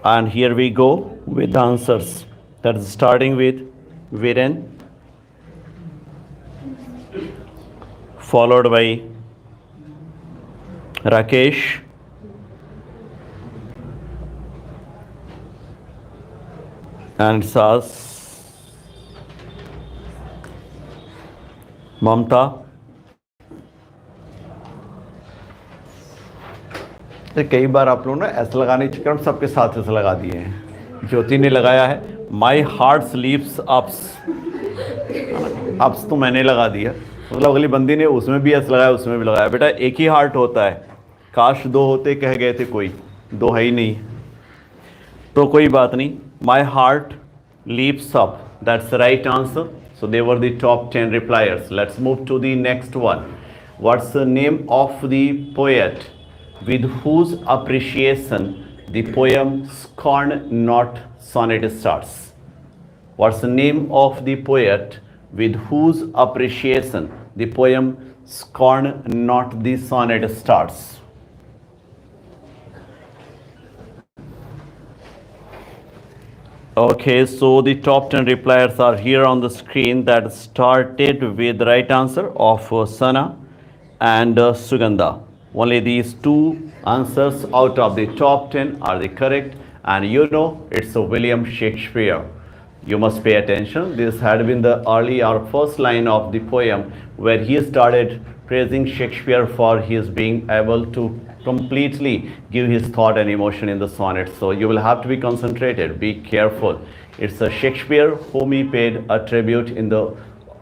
And here we go with the answers. That is starting with Viren, followed by Rakesh, and Sas, Mamta. कई बार आप लोग ना ऐसा लगाने के चक्कर में सबके साथ ऐसा लगा दिए हैं. ज्योति ने लगाया है माई हार्ट स्लीप्स अप्स. अप्स तो मैंने लगा दिया, मतलब अगली बंदी ने उसमें भी ऐसा लगाया, उसमें भी लगाया. बेटा एक ही हार्ट होता है, काश दो होते कह गए थे, कोई दो है ही नहीं, तो कोई बात नहीं. My heart leaps up, that's the right answer. So they were the top 10 repliers. Let's move to the next one. What's the name of the poet with whose appreciation the poem Scorn Not Sonnet starts? What's the name of the poet with whose appreciation the poem Scorn Not the Sonnet starts. Okay, so the top 10 repliers are here on the screen. That started with the right answer of Sana and Sugandha. Only these two answers out of the top 10 are the correct, and you know it's a William Shakespeare. You must pay attention. This had been the early or first line of the poem where he started praising Shakespeare for his being able to completely give his thought and emotion in the sonnet. So you will have to be concentrated, be careful. It's a Shakespeare whom he paid a tribute in the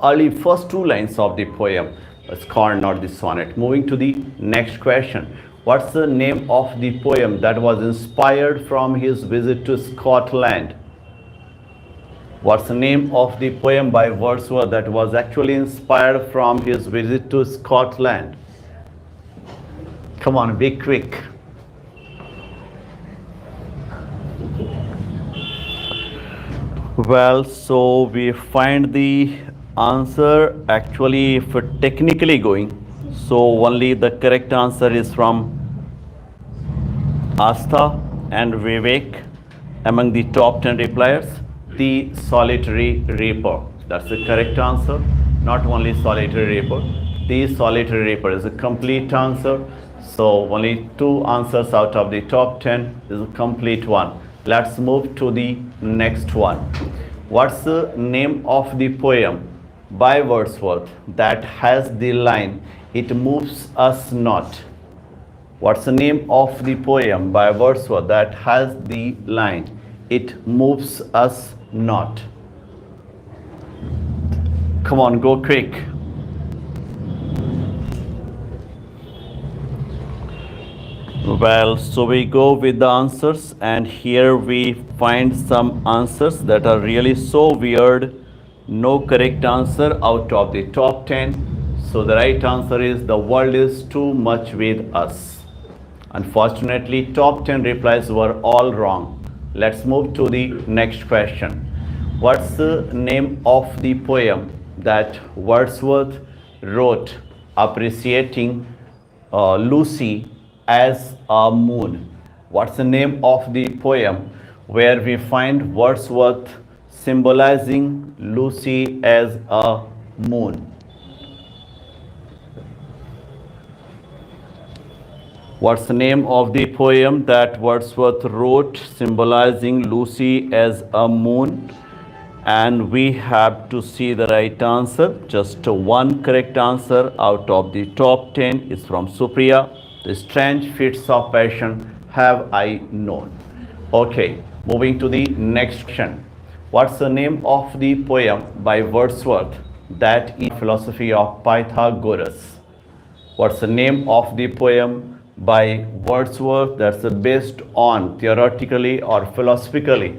early first two lines of the poem, Scorn Not the Sonnet. Moving to the next question. What's the name of the poem that was inspired from his visit to Scotland? What's the name of the poem by Wordsworth that was actually inspired from his visit to Scotland? Come on, be quick. Well, so we find the answer actually, if we're technically going, so only the correct answer is from Astha and Vivek among the top 10 repliers. The Solitary Reaper. That's the correct answer. Not only Solitary Reaper, the Solitary Reaper is a complete answer. So only two answers out of the top 10 is a complete one. Let's move to the next one. What's the name of the poem by Wordsworth that has the line, "It moves us not"? What's the name of the poem by Wordsworth that has the line, "It moves us not"? Come on, go quick. Well, so we go with the answers, and here we find some answers that are really so weird. No correct answer out of the top 10. So the right answer is "The world is too much with us." Unfortunately, top 10 replies were all wrong. Let's move to the next question. What's the name of the poem that Wordsworth wrote appreciating Lucy as a moon? What's the name of the poem where we find Wordsworth symbolizing Lucy as a moon? What's the name of the poem that Wordsworth wrote symbolizing Lucy as a moon? And we have to see the right answer. Just one correct answer out of the top 10 is from Supriya. "The strange fits of passion have I known." Okay, moving to the next question. What's the name of the poem by Wordsworth that is philosophy of Pythagoras? What's the name of the poem by Wordsworth that's based on theoretically or philosophically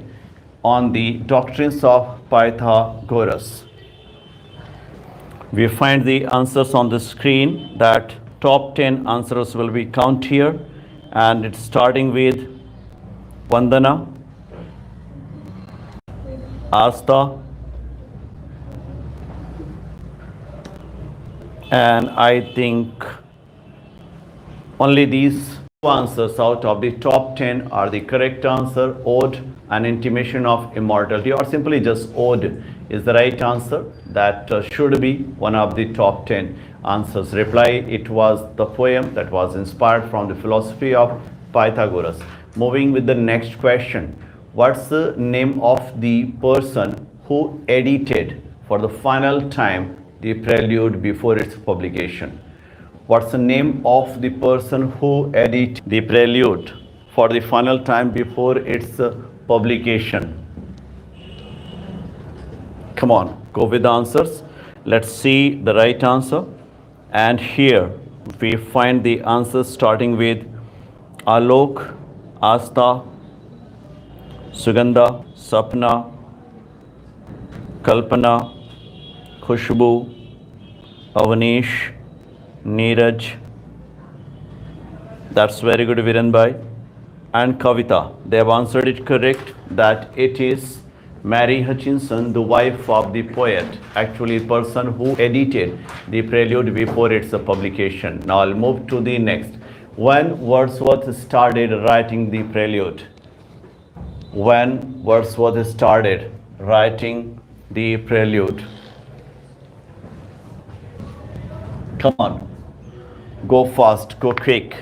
on the doctrines of Pythagoras? We find the answers on the screen. That top 10 answers will be count here, and it's starting with Vandana, Asta, and I think only these two answers out of the top 10 are the correct answer. Ode, an intimation of immortality, or simply just ode, is the right answer. That should be one of the top 10 answers. Reply, it was the poem that was inspired from the philosophy of Pythagoras. Moving with the next question. What's the name of the person who edited for the final time the prelude before its publication? What's the name of the person who edited the prelude for the final time before its publication? Come on, go with the answers. Let's see the right answer. And here we find the answers starting with Alok, Asta, Sugandha, Sapna, Kalpana, Khushbu, Avanish, Neeraj. That's very good, Viren Bhai. And Kavita. They have answered it correct, that it is Mary Hutchinson, the wife of the poet, actually person who edited the prelude before its publication. Now I'll move to the next. When Wordsworth started writing the prelude? When Wordsworth started writing the prelude? Come on, go fast, go quick.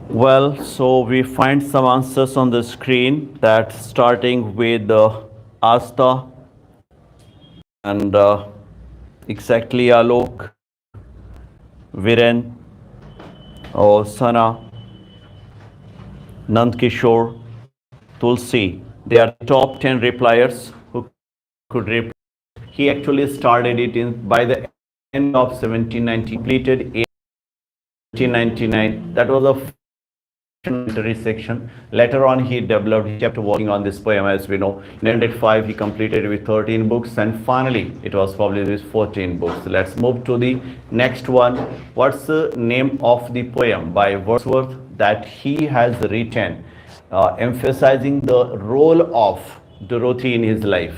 Well, so we find some answers on the screen, that starting with Asta and exactly Alok, Viren, or Sana, Nandkishore, Tulsi. They are the top 10 repliers who could reply. He actually started it by the end of 1790, completed in 1799. That was a literary section. Later on, he developed, he kept working on this poem, as we know. In 1905, he completed with 13 books, and finally, it was published with 14 books. Let's move to the next one. What's the name of the poem by Wordsworth that he has written, emphasizing the role of Dorothy in his life?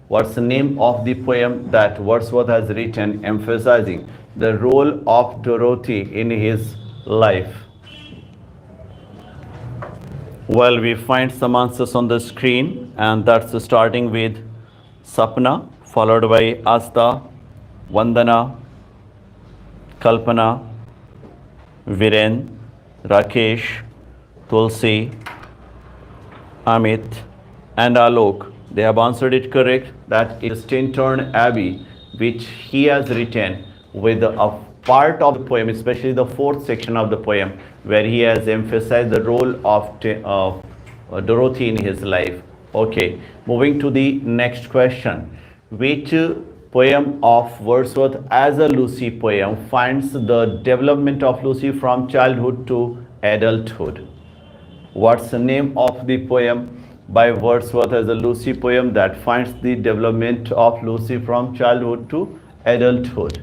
What's the name of the poem that Wordsworth has written, emphasizing the role of Dorothy in his life? Well, we find some answers on the screen, and that's starting with Sapna, followed by Asta, Vandana, Kalpana, Viren, Rakesh, Tulsi, Amit, and Alok. They have answered it correct, that it is Tintern Abbey, which he has written with a part of the poem, especially the fourth section of the poem, where he has emphasized the role of Dorothy in his life. Okay, moving to the next question. Which poem of Wordsworth as a Lucy poem finds the development of Lucy from childhood to adulthood? What's the name of the poem by Wordsworth as a Lucy poem that finds the development of Lucy from childhood to adulthood?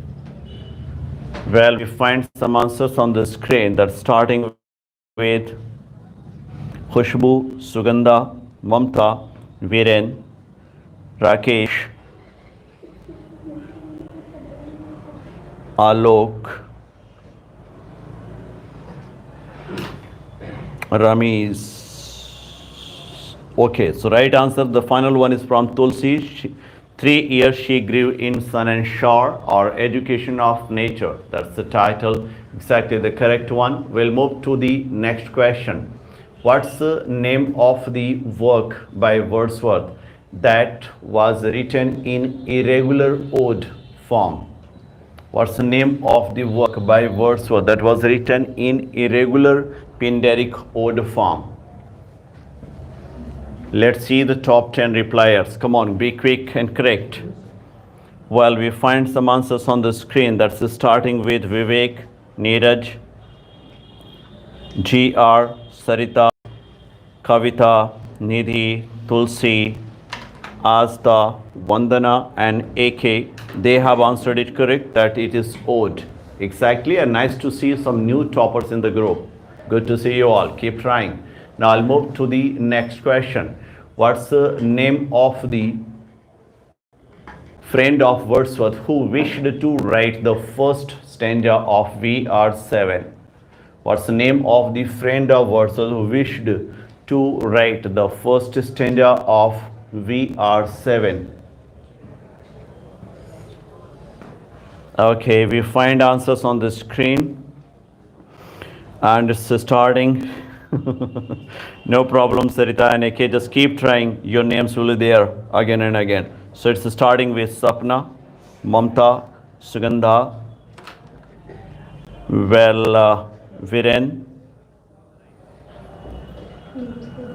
Well, we find some answers on the screen, that starting with Khushbu, Sugandha, Mamta, Viren, Rakesh, Alok, Ramiz. Okay, so right answer, the final one is from Tulsi. 3 years she grew in sun and shower, or education of nature. That's the title, exactly the correct one. We'll move to the next question. What's the name of the work by Wordsworth that was written in irregular ode form? What's the name of the work by Wordsworth that was written in irregular pindaric ode form? Let's see the top 10 repliers. Come on, be quick and correct. Well, we find some answers on the screen. That's starting with Vivek, Neeraj, GR, Sarita, Kavita, Nidhi, Tulsi, Asta, Vandana, and AK. They have answered it correct, that it is ode. Exactly, and nice to see some new toppers in the group. Good to see you all. Keep trying. Now I'll move to the next question. What's the name of the friend of Wordsworth who wished to write the first stanza of VR7? What's the name of the friend of Wordsworth who wished to write the first stanza of VR7? Okay, we find answers on the screen, and it's starting. No problem, Sarita and AK, just keep trying. Your names will be there again and again. So it's starting with Sapna, Mamta, Sugandha, Viren,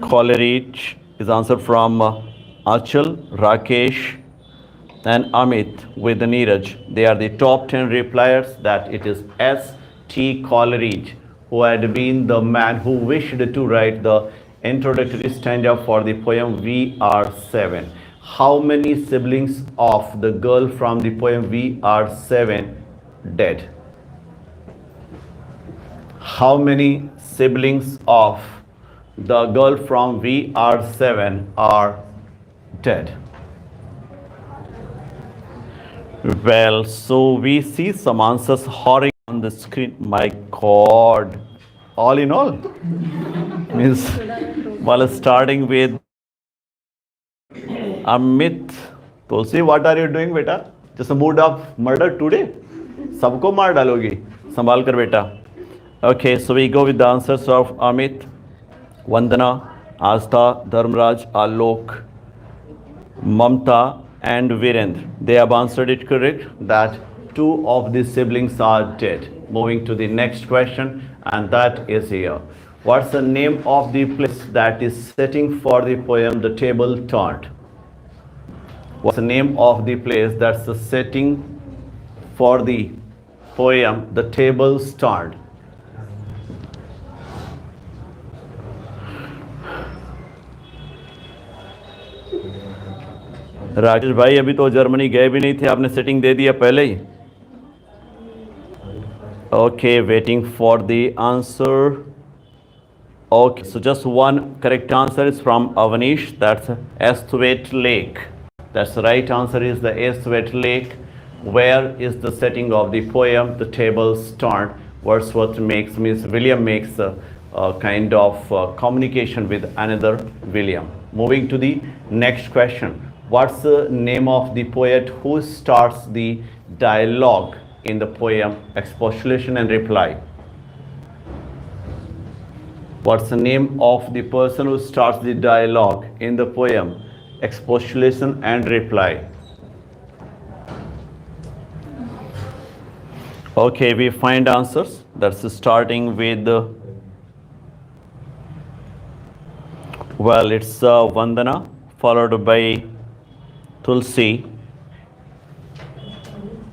Khalid is answered from Achal, Rakesh, and Amit with the Neeraj. They are the top 10 repliers, that it is S.T. Coleridge, who had been the man who wished to write the introductory stanza for the poem VR7. How many siblings of the girl from the poem VR7 dead? How many siblings of the girl from VR7 are dead. Well, so we see some answers horrid on the screen. My God. All in all, means while starting with Amit. Tulsi, what are you doing, beta? Just a mood of murder today? सबको मार डालोगी संभाल कर बेटा. Okay, so we go with the answers of Amit, Vandana, Astha, Dharmraj, Alok, Mamta and Virendra. They have answered it correct that two of the siblings are dead. Moving to the next question, and that is here. What's the name of the place that is setting for the poem The Table Turned? What's the name of the place that's the setting for the poem The Table Turned? Rajesh भाई अभी तो Germany गए भी नहीं थे, आपने setting दे दिया पहले ही. Okay, waiting for the answer. Okay, so just one correct answer is from Avanish. That's Esthwaite Lake. That's the right answer is the Esthwaite Lake. Where is the setting of the poem The Tables Turned? Wordsworth means William makes a kind of communication with another William. Moving to the next question. What's the name of the poet who starts the dialogue in the poem Expostulation and Reply? What's the name of the person who starts the dialogue in the poem Expostulation and Reply? Okay, we find answers. That's starting with well, it's Vandana followed by Tulsi,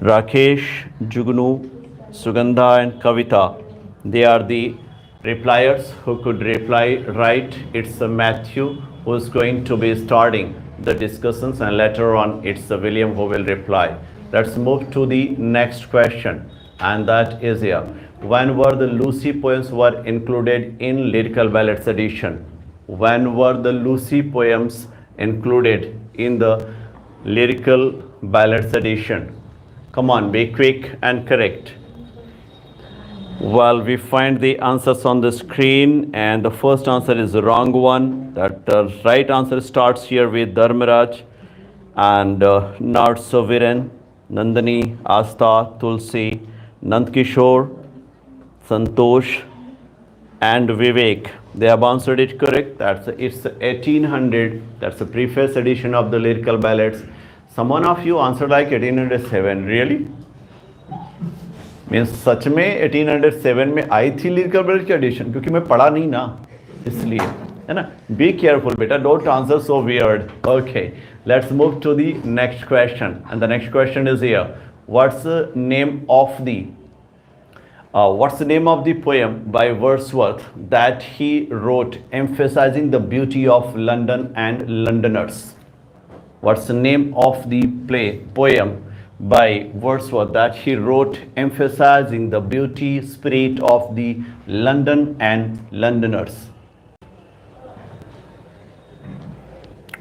Rakesh, Jugnu, Sugandha and Kavita. They are the repliers who could reply right. It's Matthew who is going to be starting the discussions, and later on it's William who will reply. Let's move to the next question, and that is here. When were the Lucy poems were included in Lyrical Ballads edition? When were the Lucy poems included in the Lyrical Ballads edition? Come on, be quick and correct. Well, we find the answers on the screen, and the first answer is the wrong one. That the right answer starts here with Dharmaraj and not Sovereign, Nandani, Astha, Tulsi, Nandkishore, Santosh and Vivek. They have answered it correct. It's 1800. That's the preface edition of the Lyrical Ballads. Someone of you answered like 1807. Really? Means सच में 1807 में आई थी lyrical ballad की addition, क्योंकि मैं पढ़ा नहीं ना, इसलिए है ना. बी केयरफुल बेटा, don't answer so weird. Okay, let's move to the next question, and the next question is here. What's the name of the what's the name of the poem by Wordsworth that he wrote emphasizing the beauty of London and Londoners? What's the name of the poem by Wordsworth that he wrote emphasizing the beauty spirit of the London and Londoners?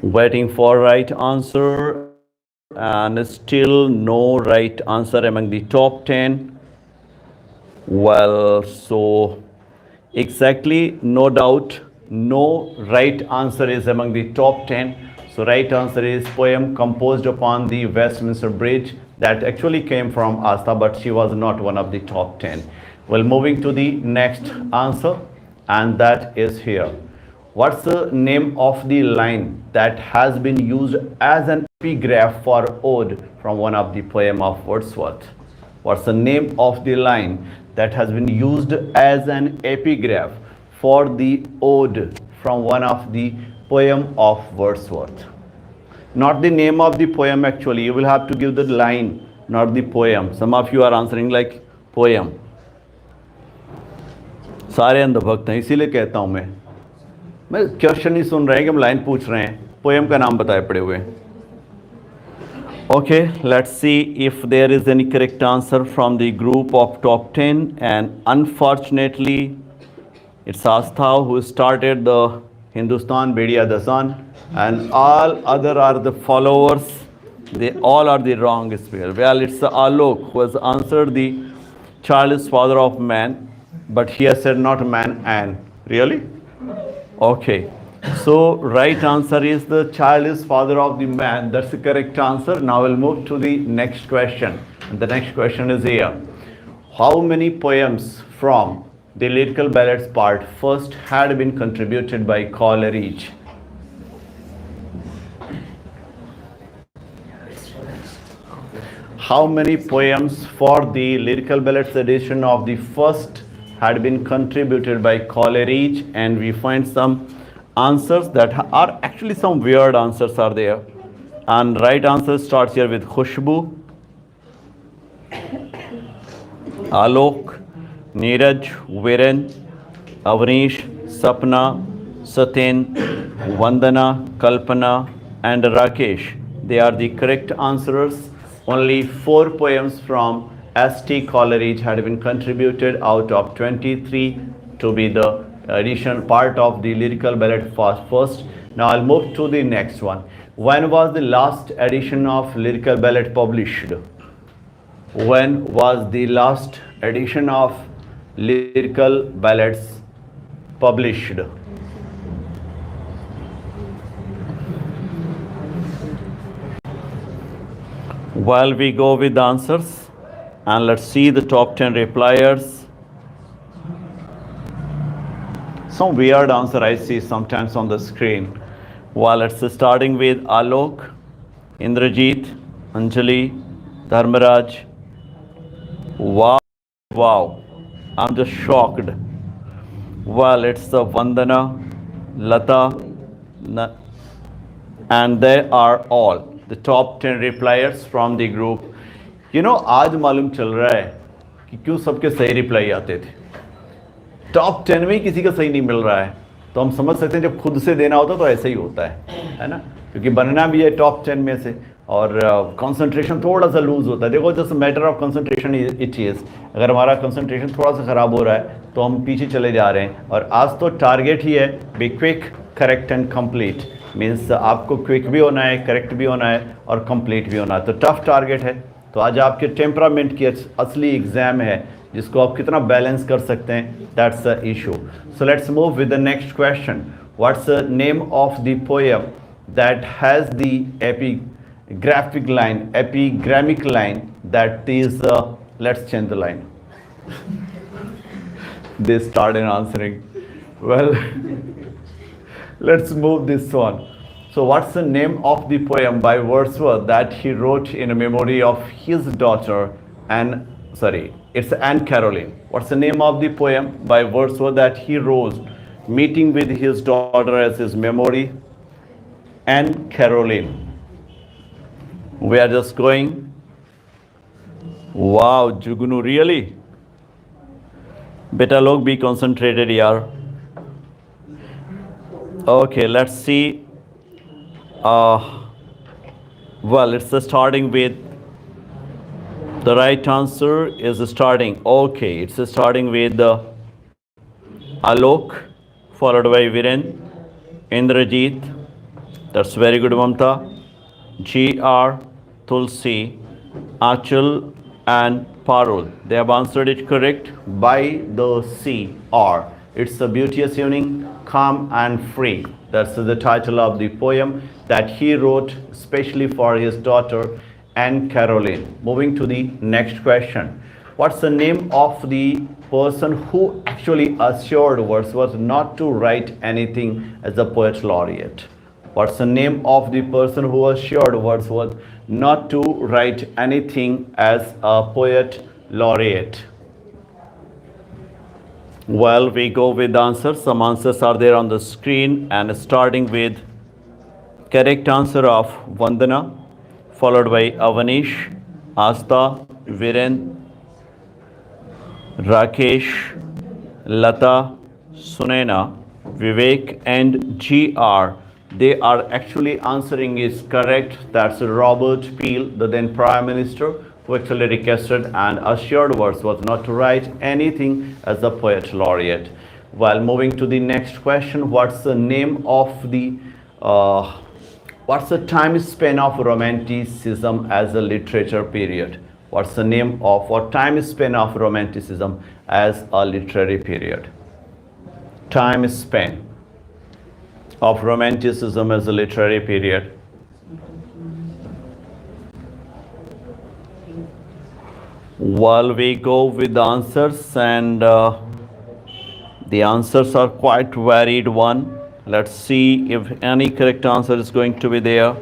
Waiting for right answer, and still no right answer among the top 10. Well, so exactly, no doubt, no right answer is among the top 10. So right answer is poem composed upon the Westminster Bridge. That actually came from Astha, but she was not one of the top 10. Well, moving to the next answer, and that is here. What's the name of the line that has been used as an epigraph for ode from one of the poem of Wordsworth? What's the name of the line that has been used as an epigraph for the ode from one of the poem of Wordsworth? Not the name of the poem actually, you will have to give the line, not the poem. Some of you are answering like poem. सारे अंधभक्त हैं, इसीलिए कहता हूँ मैं question नहीं सुन रहे हैं कि हम लाइन पूछ रहे हैं, पोएम का नाम बताए पड़े हुए. Okay, let's see if there is any correct answer from the group of top 10, and unfortunately It's Astha who started the Hindustan Bedia Dasan, and all other are the followers. They all are the wrong speaker. Well, it's Alok who has answered the child is father of man, but he has said not man and. Really? Okay. So right answer is the child is father of the man. That's the correct answer. Now we'll move to the next question. And the next question is here. How many poems from the lyrical ballads part first had been contributed by Coleridge? How many poems for the lyrical ballads edition of the first had been contributed by Coleridge? And we find some answers that are actually some weird answers are there. And right answer starts here with Khushbu, Alok, Neeraj, Viren, Avnish, Sapna, Satin, Vandana, Kalpana, and Rakesh. They are the correct answers. Only 4 poems from S.T. Coleridge had been contributed out of 23 to be the edition part of the lyrical ballad first. Now I'll move to the next one. When was the last edition of lyrical ballad published? When was the last edition of lyrical ballads published? While we go with the answers, and let's see the top 10 repliers. Some weird answer I see sometimes on the screen. Well, it's starting with Alok, Indrajit, Anjali, Dharmaraj. Wow, I'm just shocked. Well, it's the Vandana, Lata, and they are all the top 10 repliers from the group. You know, आज मालूम चल रहा है कि क्यों सबके सही reply आते थे. टॉप 10 में ही किसी का सही नहीं मिल रहा है, तो हम समझ सकते हैं जब खुद से देना होता तो ऐसा ही होता है ना, क्योंकि बनना भी है टॉप 10 में से, और कंसंट्रेशन थोड़ा सा लूज होता है. देखो, just matter of concentration it is. अगर हमारा कंसंट्रेशन थोड़ा सा ख़राब हो रहा है तो हम पीछे चले जा रहे हैं. और आज तो टारगेट ही है be quick, correct and complete. Means आपको क्विक भी होना है, करेक्ट भी होना है और कंप्लीट भी होना है. तो टफ टारगेट है. तो आज आपके टेम्परामेंट की असली एग्ज़ाम है, जिसको आप कितना बैलेंस कर सकते हैं, that's the issue. So let's move with the next question. What's the name of the poem that has the epigramic line that is, let's change the line. They started answering. Well, let's move this one. So what's the name of the poem by Wordsworth that he wrote in memory of his daughter it's Anne Caroline. What's the name of the poem by Wordsworth that he wrote meeting with his daughter as his memory? Anne Caroline. We are just going. Wow, Jugunu, really? Beta log, be concentrated here. Okay, let's see. Well, it's starting with the right answer is starting. Okay, it's starting with Alok, followed by Viren, Indrajit. That's very good, Mamta. G.R., Tulsi, Achal, and Parul. They have answered it correct. By the sea, or it's a beauteous evening, calm and free. That's the title of the poem that he wrote especially for his daughter Anne Caroline. Moving to the next question. What's the name of the person who actually assured Wordsworth not to write anything as a poet laureate? What's the name of the person who assured Wordsworth not to write anything as a poet laureate? Well, we go with the answers. Some answers are there on the screen, and starting with correct answer of Vandana, followed by Avanish, Asta, Viren, Rakesh, Lata, Sunena, Vivek, and GR. They are actually answering is correct. That's Robert Peel, the then Prime Minister, who actually requested and assured Wordsworth not to write anything as a poet laureate. While moving to the next question, what's the name of the what's the time span of Romanticism as a literature period? What's the name of or time span of Romanticism as a literary period? Time span of Romanticism as a literary period. While we go with the answers, and the answers are quite varied one. Let's see if any correct answer is going to be there.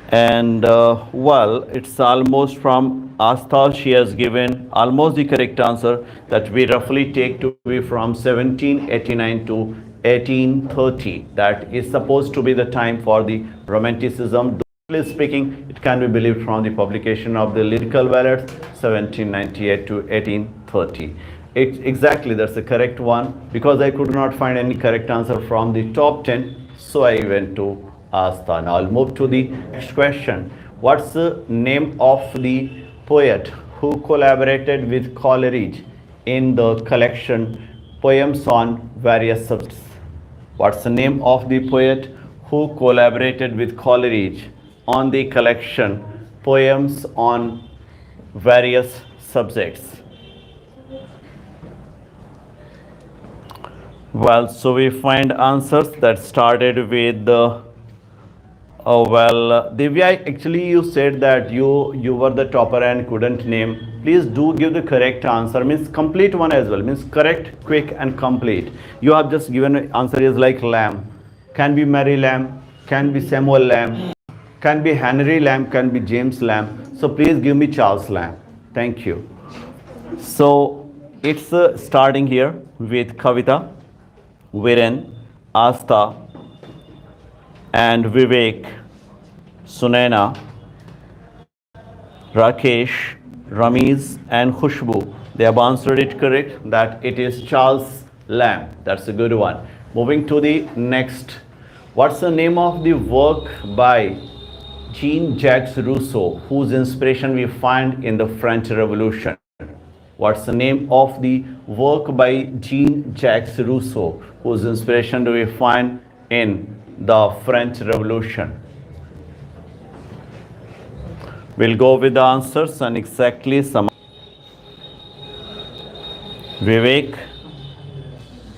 And well, it's almost from Astha. She has given almost the correct answer, that we roughly take to be from 1789 to 1830. That is supposed to be the time for the Romanticism. Speaking, it can be believed from the publication of the Lyrical Ballad 1798 to 1830. Exactly, that's the correct one. Because I could not find any correct answer from the top 10, so I went to Astha. Now I'll move to the next question. What's the name of the poet who collaborated with Coleridge in the collection Poems on Various Subjects? What's the name of the poet who collaborated with Coleridge on the collection Poems on Various Subjects? Well, so we find answers that started with Divya, actually you said that you were the topper and couldn't name. Please do give the correct answer, means complete one as well, means correct, quick and complete. You have just given answer is like Lamb, can be Mary Lamb, can be Samuel Lamb, can be Henry Lamb, can be James Lamb. So please give me Charles Lamb. Thank you. So it's starting here with Kavita, Viren, Astha, and Vivek, Sunaina, Rakesh, Ramiz, and Khushbu. They have answered it correct, that it is Charles Lamb. That's a good one. Moving to the next. What's the name of the work by Jean-Jacques Rousseau, whose inspiration we find in the French Revolution? What's the name of the work by Jean-Jacques Rousseau, whose inspiration do we find in the French Revolution? We'll go with the answers and exactly some. Vivek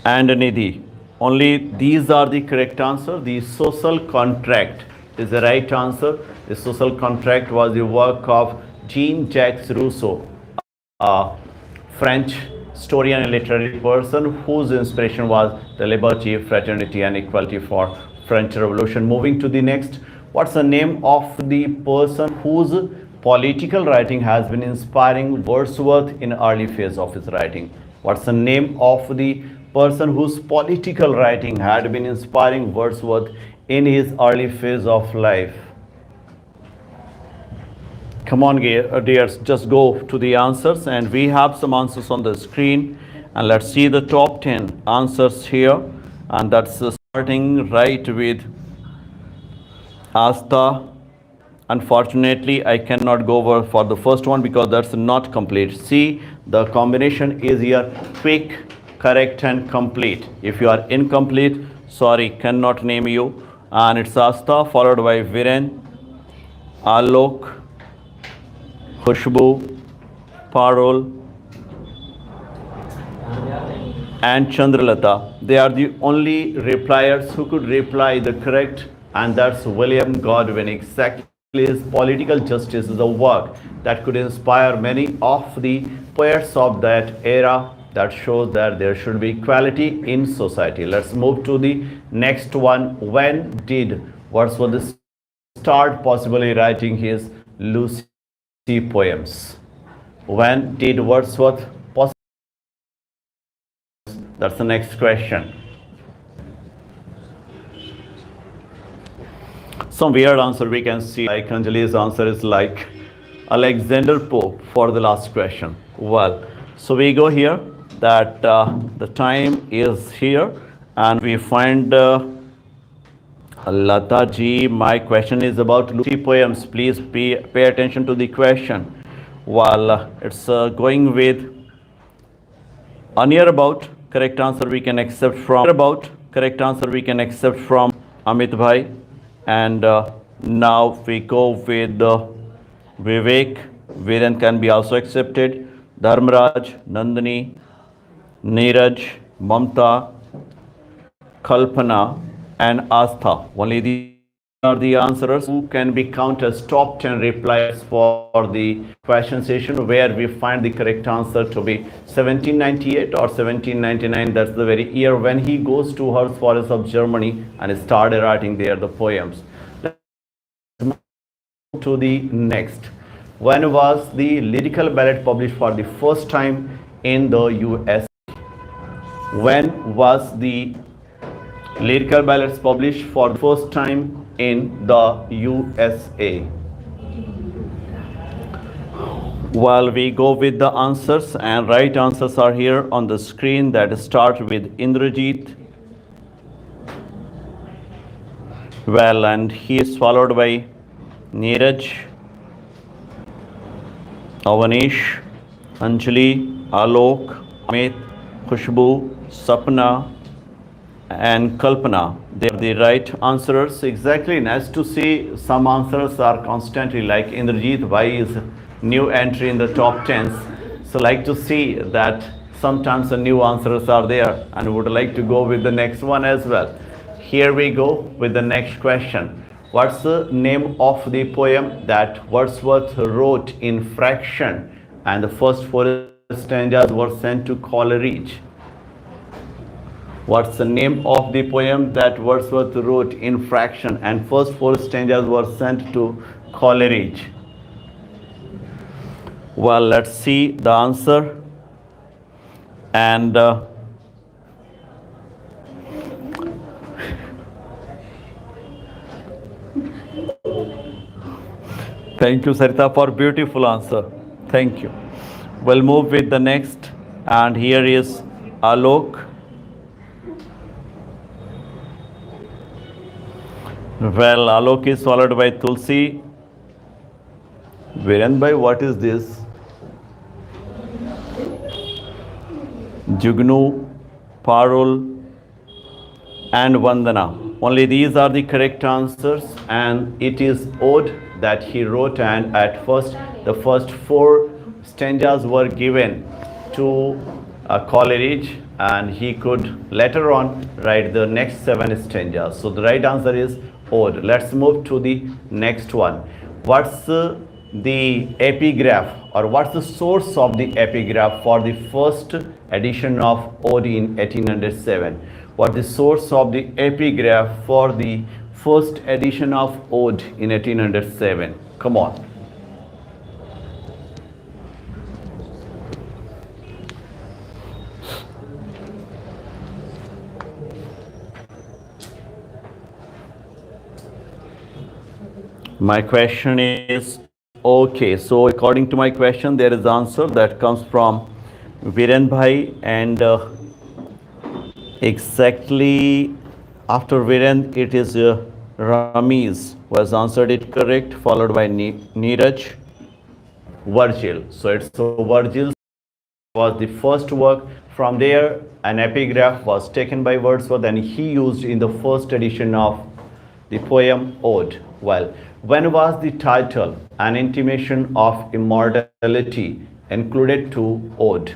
and Nidhi. Only these are the correct answer. The Social Contract is the right answer. The Social Contract was the work of Jean-Jacques Rousseau, a French historian and literary person whose inspiration was the liberty, fraternity and equality for French Revolution. Moving to the next. What's the name of the person whose political writing has been inspiring Wordsworth in early phase of his writing? What's the name of the person whose political writing had been inspiring Wordsworth in his early phase of life? Come on, dears, just go to the answers, and we have some answers on the screen, and let's see the top 10 answers here. And that's starting right with Astha. Unfortunately, I cannot go over for the first one because that's not complete. See, the combination is here: quick, correct and complete. If you are incomplete, sorry, cannot name you. And it's Astha followed by Viren, Alok, Khushbu, Parul and Chandralata. They are the only repliers who could reply the correct, and that's William Godwin. Exactly, his Political Justice is a work that could inspire many of the poets of that era, that shows that there should be equality in society. Let's move to the next one. When did Wordsworth start possibly writing his Lucy poems? When did Wordsworth possibly? That's the next question. Some weird answer we can see, like Anjali's answer is like Alexander Pope for the last question. Well, so we go here that the time is here, and we find Lata ji, my question is about Lucy poems. Please pay attention to the question. Well, it's going with a near about correct answer we can accept from about. Correct answer we can accept from Amit Bhai. And now we go with Vivek. Viren can be also accepted. Dharmaraj, Nandini, Neeraj, Mamta, Kalpana, and Astha. Only these are the answers who can be counted as top 10 replies for the question session, where we find the correct answer to be 1798 or 1799. That's the very year when he goes to Hearst Forest of Germany and started writing there the poems. Let's move to the next. When was the lyrical ballad published for the first time in the US? When was the lyrical ballads published for the first time in the USA? Well, we go with the answers, and right answers are here on the screen. That start with Indrajit. Well, and he is followed by Neeraj, Avanish, Anjali, Alok, Amit, Khushbu, Sapna, and Kalpana. They are the right answers. Exactly. Nice to see some answers are constantly like Indrajit. Why is new entry in the top 10s? So like to see that sometimes the new answers are there, and would like to go with the next one as well. Here we go with the next question. What's the name of the poem that Wordsworth wrote in fraction and the first 4 stanzas were sent to Coleridge? What's the name of the poem that Wordsworth wrote in fraction and first 4 stanzas were sent to Coleridge? Well, let's see the answer. And thank you, Sarita, for beautiful answer. Thank you. We'll move with the next. And here is Alok. Well, Alok is followed by Tulsi. Viren bhai, what is this? Jugnu, Parul, and Vandana. Only these are the correct answers, and it is ode that he wrote, and at first the first 4 stanzas were given to Coleridge, and he could later on write the next 7 stanzas. So the right answer is ode. Let's move to the next one. What's the epigraph, or what's the source of the epigraph for the first edition of ode in 1807? What is the source of the epigraph for the first edition of ode in 1807? Come on. My question is, okay, so according to my question, there is answer that comes from Viren bhai, and exactly after Viren, it is Ramiz who has answered it correct, followed by Neeraj, Virgil. So it's Virgil was the first work. From there, an epigraph was taken by Wordsworth, and he used in the first edition of the poem Ode. Well, when was the title An Intimation of Immortality included to Ode?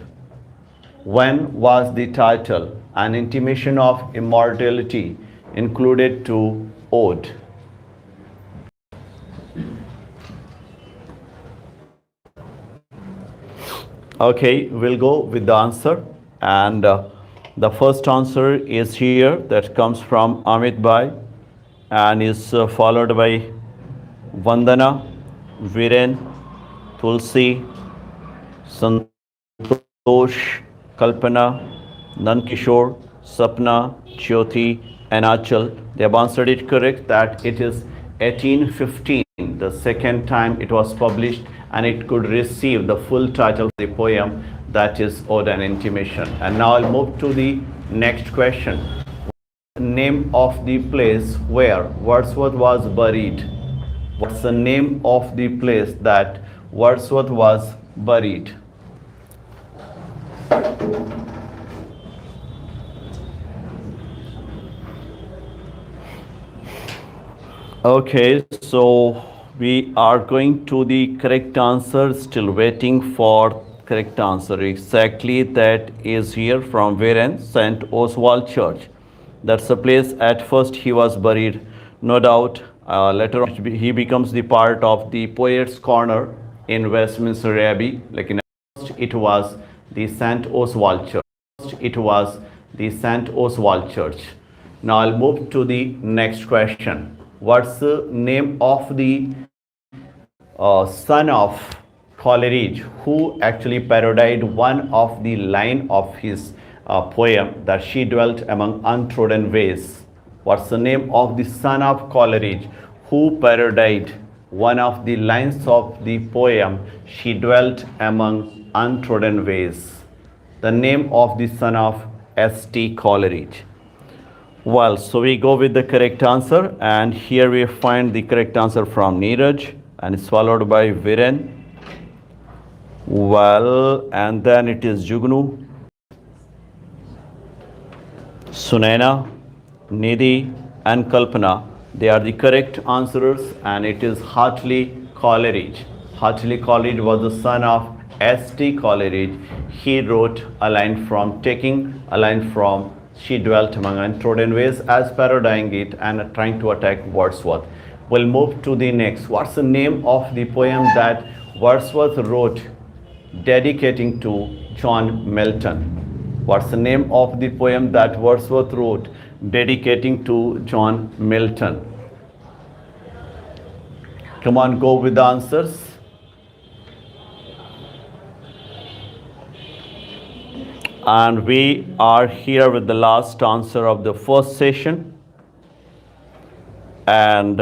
When was the title An Intimation of Immortality included to Ode? Okay, we'll go with the answer, and the first answer is here, that comes from Amit Bhai, and is followed by Vandana, Viren, Tulsi, Santosh, Kalpana, Nankishore, Sapna, Jyoti, and Achal. They have answered it correct, that it is 1815, the second time it was published, and it could receive the full title of the poem, that is Ode and Intimation. And now I'll move to the next question. Name of the place where Wordsworth was buried? What's the name of the place that Wordsworth was buried? Okay, so we are going to the correct answer, still waiting for correct answer. Exactly, that is here from Viren, St. Oswald Church. That's the place at first he was buried, no doubt. Later on, he becomes the part of the Poets' Corner in Westminster Abbey. Like in first, it was the St. Oswald Church. It was the St. Oswald Church. Now I'll move to the next question. What's the name of the son of Coleridge, who actually parodied one of the line of his poem that she dwelt among untrodden ways? What's the name of the son of Coleridge who parodied one of the lines of the poem she dwelt among untrodden ways? The name of the son of S.T. Coleridge. Well, so we go with the correct answer, and here we find the correct answer from Neeraj, and it's followed by Viren. Well, and then it is Jugnu, Sunaina, Nidhi, and Kalpana. They are the correct answers, and it is Hartley Coleridge. Hartley Coleridge was the son of S.T. Coleridge. He wrote a line from taking a line from She Dwelt Among Untrodden Ways as parodying it and trying to attack Wordsworth. We'll move to the next. What's the name of the poem that Wordsworth wrote dedicating to John Milton? What's the name of the poem that Wordsworth wrote dedicating to John Milton? Come on, go with the answers. And we are here with the last answer of the first session. And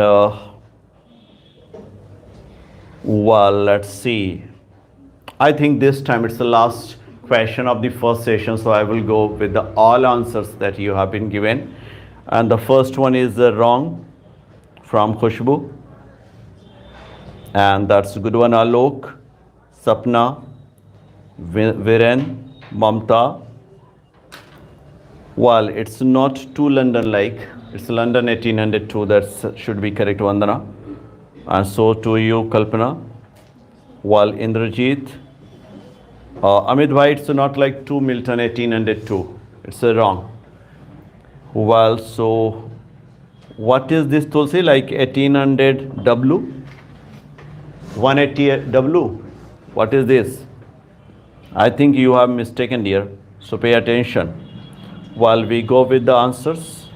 well, let's see. I think this time it's the last question of the first session, so I will go with the all answers that you have been given. And the first one is wrong from Khushbu. And that's a good one. Alok, Sapna, Viren, Mamta. Well, it's not too London-like. It's London 1802. That should be correct, Vandana. And so to you, Kalpana. Well, Indrajit. Amit Bhai, it's not like to Milton 1802. It's wrong. Well, so what is this Tulsi? Like 1800 W? 180 W? What is this? I think you have mistaken here, so pay attention. While we go with the answers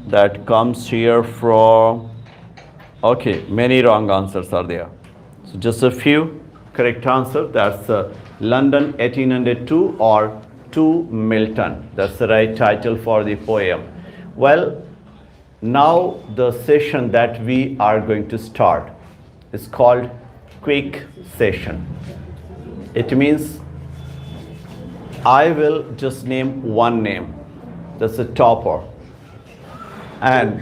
that comes here from, okay, many wrong answers are there. So just a few correct answers. That's London 1802 or To Milton. That's the right title for the poem. Well, now the session that we are going to start is called quick session. It means I will just name one name. That's a topper. And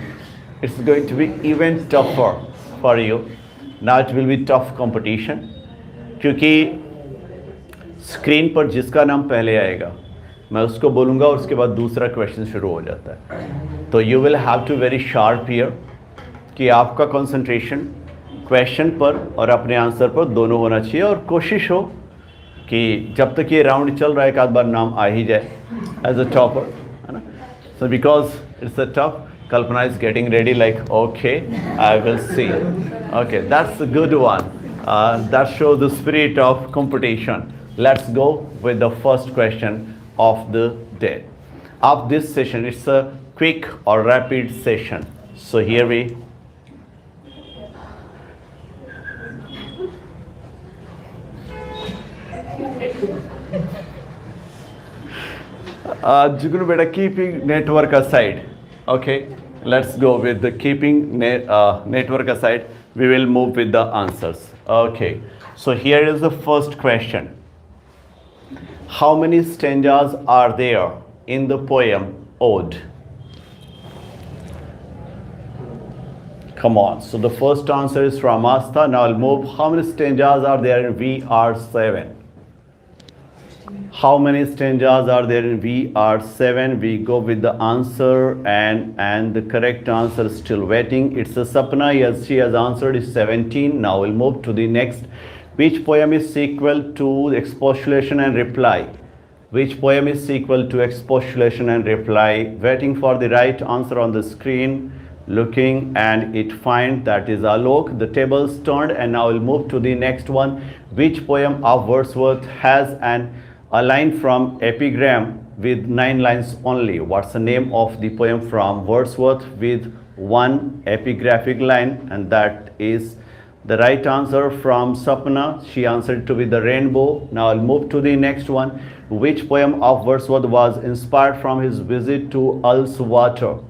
it's going to be even tougher for you. Now it will be tough competition. क्योंकि screen पर जिसका नाम पहले आएगा मैं उसको बोलूँगा और उसके बाद दूसरा क्वेश्चन शुरू हो जाता है. तो you will have to very sharp here कि आपका कंसंट्रेशन क्वेश्चन पर और अपने आंसर पर दोनों होना चाहिए, और कोशिश हो कि जब तक ये राउंड चल रहा है एक आध बार नाम आ ही जाए एज अ टॉपर, है ना. So because it's a tough, Kalpana is getting ready like, okay, I will see. Okay, that's a good one. That shows the spirit of competition. Let's go with the first question of the day. Of this session, it's a quick or rapid session. So here we Jugunu beta, keeping network aside. Okay, let's go with the keeping network aside. We will move with the answers. Okay, so here is the first question. How many stanzas are there in the poem Ode? Come on. So the first answer is from Asta. Now I'll move. How many stanzas are there in VR7? How many stanzas are there in V are 7? We go with the answer, and the correct answer is still waiting. It's a Sapna. Yes, she has answered is 17. Now we'll move to the next. Which poem is sequel to expostulation and reply? Which poem is sequel to expostulation and reply? Waiting for the right answer on the screen, looking, and it finds that is Alok. The tables turned, and now we'll move to the next one. Which poem of Wordsworth has a line from epigram with 9 lines only? What's the name of the poem from Wordsworth with one epigraphic line? And that is the right answer from Sapna. She answered to be the rainbow. Now I'll move to the next one. Which poem of Wordsworth was inspired from his visit to Ullswater?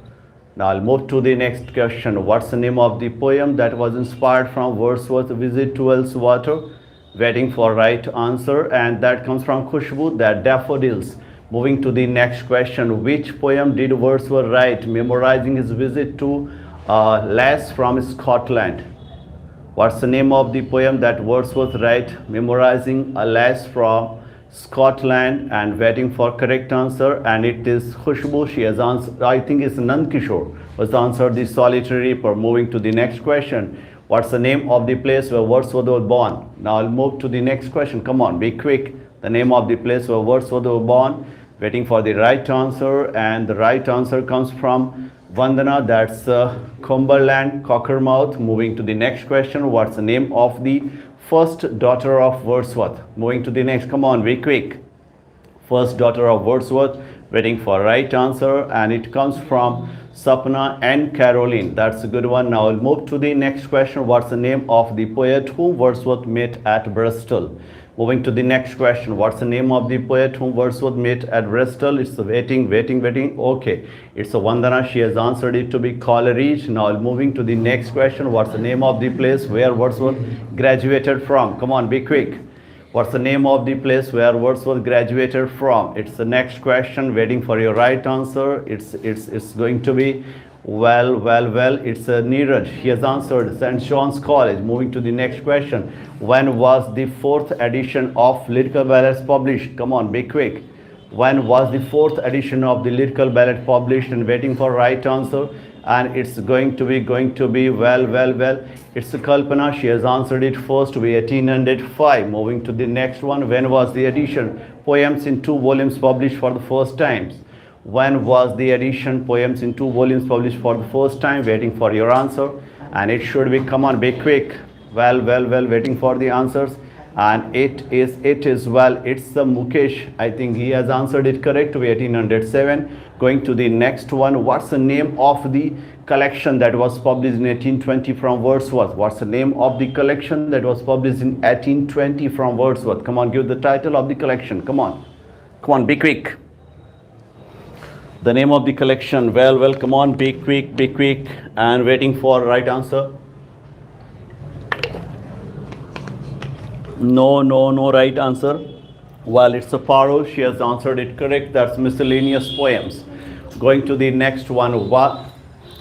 Now I'll move to the next question. What's the name of the poem that was inspired from Wordsworth's visit to Ullswater? Waiting for right answer, and that comes from Khushbu, that daffodils. Moving to the next question. Which poem did Wordsworth write memorizing his visit to lass from Scotland? What's the name of the poem that Wordsworth write memorizing a lass from Scotland? And waiting for correct answer, and it is Khushbu. She has answered, I think it's Nand Kishore was answered the solitary reaper. Moving to the next question. What's the name of the place where Wordsworth was born? Now I'll move to the next question. Come on, be quick. The name of the place where Wordsworth was born. Waiting for the right answer, and the right answer comes from Vandana. That's Cumberland, Cockermouth. Moving to the next question. What's the name of the first daughter of Wordsworth? Moving to the next. Come on, be quick. First daughter of Wordsworth. Waiting for right answer, and it comes from Sapna and Caroline. That's a good one. Now we'll move to the next question. What's the name of the poet whom Wordsworth met at Bristol? Moving to the next question. What's the name of the poet whom Wordsworth met at Bristol? It's waiting. Okay. It's a Vandana. She has answered it to be Coleridge. Now moving to the next question. What's the name of the place where Wordsworth graduated from? Come on, be quick. What's the name of the place where Wordsworth graduated from? It's the next question. Waiting for your right answer. It's going to be well. It's Neeraj. He has answered St. John's College. Moving to the next question. When was the 4th edition of Lyrical Ballads published? Come on, be quick. When was the 4th edition of the Lyrical Ballad published? And waiting for right answer. And it's going to be well. It's Kalpana. She has answered it first to be 1805. Moving to the next one. When was the edition? Poems in 2 volumes published for the first time. When was the edition? Poems in 2 volumes published for the first time. Waiting for your answer. And it should be, come on, be quick. Well, waiting for the answers. And it's the Mukesh. I think he has answered it correct to be 1807. Going to the next one. What's the name of the collection that was published in 1820 from Wordsworth? What's the name of the collection that was published in 1820 from Wordsworth? Come on, give the title of the collection. Come on, be quick. The name of the collection. Well, come on, be quick. And waiting for right answer. No right answer. Well, it's a Paro. She has answered it correct. That's miscellaneous poems. Going to the next one.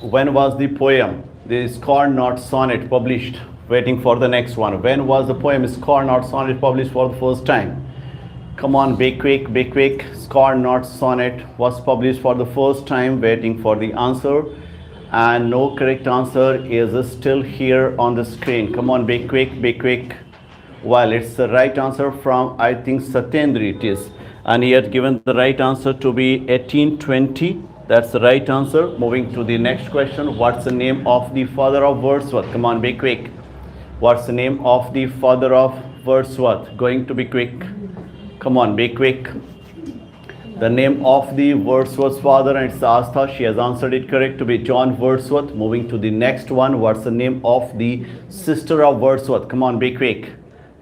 When was the poem, the Score Not Sonnet, published? Waiting for the next one. When was the poem Score Not Sonnet published for the first time? Come on, be quick. Score Not Sonnet was published for the first time. Waiting for the answer. And no correct answer is still here on the screen. Come on, be quick. Well, it's the right answer from, I think, Satyendra it is. And he had given the right answer to be 1820. That's the right answer. Moving to the next question. What's the name of the father of Wordsworth? Come on, be quick. What's the name of the father of Wordsworth? Going to be quick. Come on, be quick. The name of the Wordsworth's father, and it's Astha. She has answered it correct to be John Wordsworth. Moving to the next one. What's the name of the sister of Wordsworth? Come on, be quick.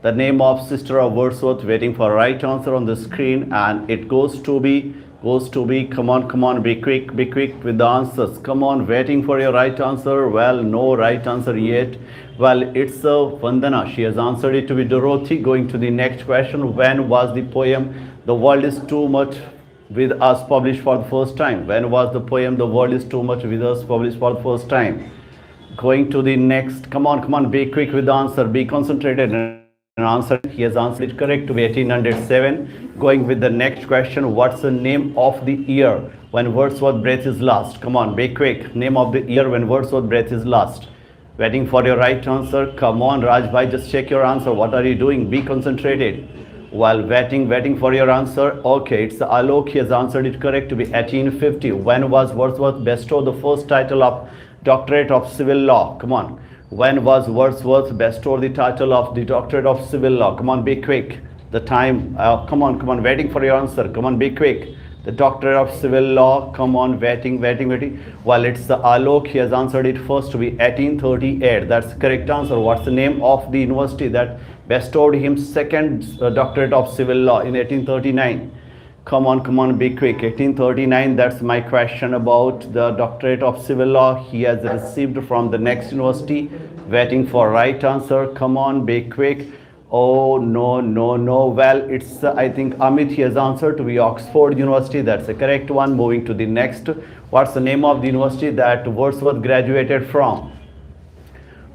The name of sister of Wordsworth. Waiting for right answer on the screen, and it goes to be, come on, be quick with the answers. Come on, waiting for your right answer. Well, no right answer yet. Well, it's Vandana. She has answered it to be Dorothy. Going to the next question. When was the poem The World Is Too Much With Us published for the first time? When was the poem The World Is Too Much With Us published for the first time? Going to the next. Come on, be quick with the answer. Be concentrated. an answer. He has answered it correct to be 1807. Going with the next question, what's the name of the year when Wordsworth's breath is last? Come on, be quick. Name of the year when Wordsworth's breath is last. Waiting for your right answer. Come on, Raj bhai, just check your answer. What are you doing? Be concentrated. While waiting for your answer. Okay, it's Alok. He has answered it correct to be 1850. When was Wordsworth bestowed the first title of Doctorate of Civil Law? Come on. When was Wordsworth bestowed the title of the Doctorate of Civil Law? Come on, be quick. The time. Come on. Waiting for your answer. Come on, be quick. The Doctorate of Civil Law. Come on, waiting. Well, it's the Alok. He has answered it first to be 1838. That's the correct answer. What's the name of the university that bestowed him second Doctorate of Civil Law in 1839? Come on, be quick. 1839, that's my question about the Doctorate of Civil Law. He has received from the next university. Waiting for right answer. Come on, be quick. Oh, no. Well, it's, I think, Amit. He has answered to be Oxford University. That's the correct one. Moving to the next. What's the name of the university that Wordsworth graduated from?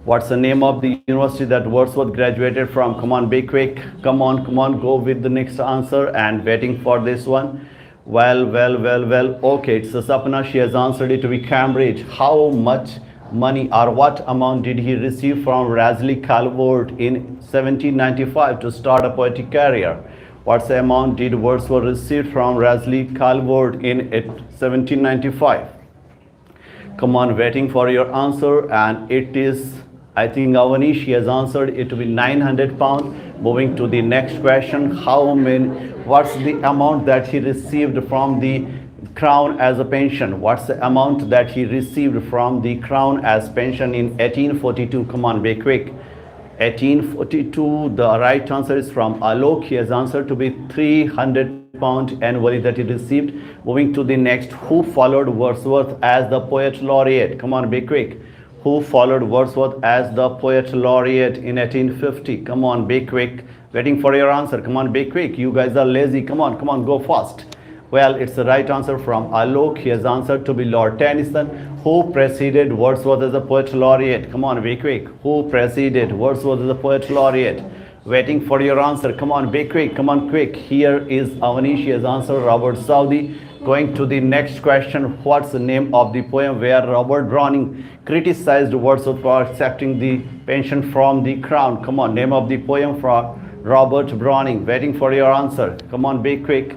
What's the name of the university that Wordsworth graduated from? Come on, be quick. Come on, go with the next answer and waiting for this one. Well. Okay, it's Sapna. She has answered it to be Cambridge. How much money or what amount did he receive from Rasley Calvert in 1795 to start a poetic career? What's the amount did Wordsworth receive from Rasley Calvert in 1795? Come on, waiting for your answer, and it is, I think, Avanish. He has answered it to be 900 pounds. Moving to the next question, what's the amount that he received from the Crown as a pension? What's the amount that he received from the Crown as pension in 1842? Come on, be quick. 1842, the right answer is from Alok. He has answered to be 300 pounds annually that he received. Moving to the next, who followed Wordsworth as the poet laureate? Come on, be quick. Who followed Wordsworth as the poet laureate in 1850? Come on, be quick. Waiting for your answer. Come on, be quick. You guys are lazy. Come on, go fast. Well, it's the right answer from Alok. He has answered to be Lord Tennyson. Who preceded Wordsworth as a poet laureate? Come on, be quick. Who preceded Wordsworth as a poet laureate? Waiting for your answer. Come on, be quick. Come on, quick. Here is Avanish. He has answered Robert Southey. Going to the next question, what's the name of the poem where Robert Browning criticized Wordsworth for accepting the pension from the Crown? Come on, name of the poem for Robert Browning. Waiting for your answer. Come on, be quick.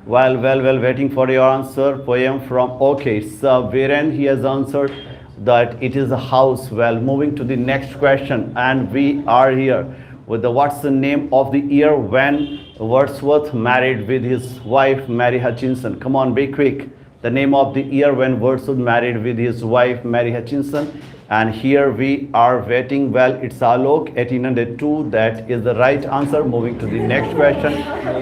Well, waiting for your answer. Poem from, okay, it's Viren. He has answered that it is a house. Well, moving to the next question, and we are here with the what's the name of the year when Wordsworth married with his wife Mary Hutchinson? Come on, be quick. The name of the year when Wordsworth married with his wife Mary Hutchinson. And here we are waiting. Well, it's Alok, 1802. That is the right answer. Moving to the next question.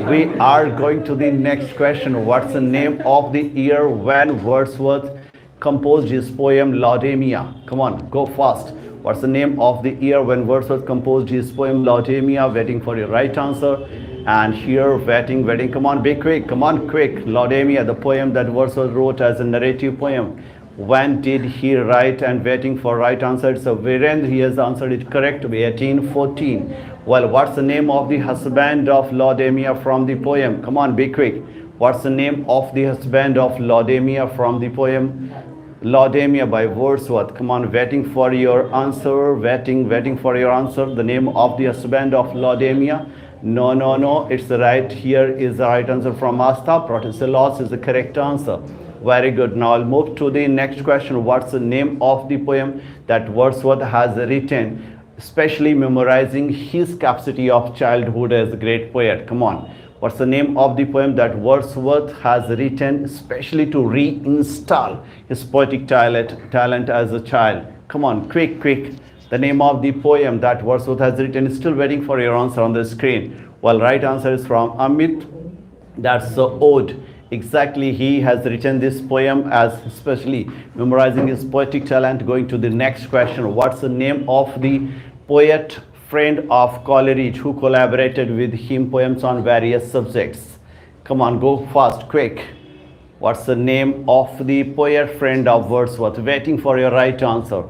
We are going to the next question. What's the name of the year when Wordsworth composed his poem Lordaemia? Come on, go fast. What's the name of the year when Wordsworth composed his poem Lordaemia? Waiting for your right answer. And here waiting. Come on, be quick. Come on, quick. Lordaemia, the poem that Wordsworth wrote as a narrative poem. When did he write? And waiting for right answer. It's Virendra. He has answered it correct to be 1814. Well, what's the name of the husband of Lordaemia from the poem? Come on, be quick. What's the name of the husband of Lordaemia from the poem Lordaemia by Wordsworth? Come on, waiting for your answer. Waiting for your answer. The name of the husband of Lordaemia. No. It's the right. Here is the right answer from Asta. Proteselos is the correct answer. Very good. Now I'll move to the next question. What's the name of the poem that Wordsworth has written, especially memorizing his capacity of childhood as a great poet? Come on. What's the name of the poem that Wordsworth has written, especially to reinstall his poetic talent as a child? Come on, quick. The name of the poem that Wordsworth has written is still waiting for your answer on the screen. Well, right answer is from Amit. That's the Ode. Exactly, he has written this poem as especially memorizing his poetic talent. Going to the next question. What's the name of the poet friend of Coleridge who collaborated with him poems on various subjects? Come on, go fast, quick. What's the name of the poet friend of Wordsworth? Waiting for your right answer.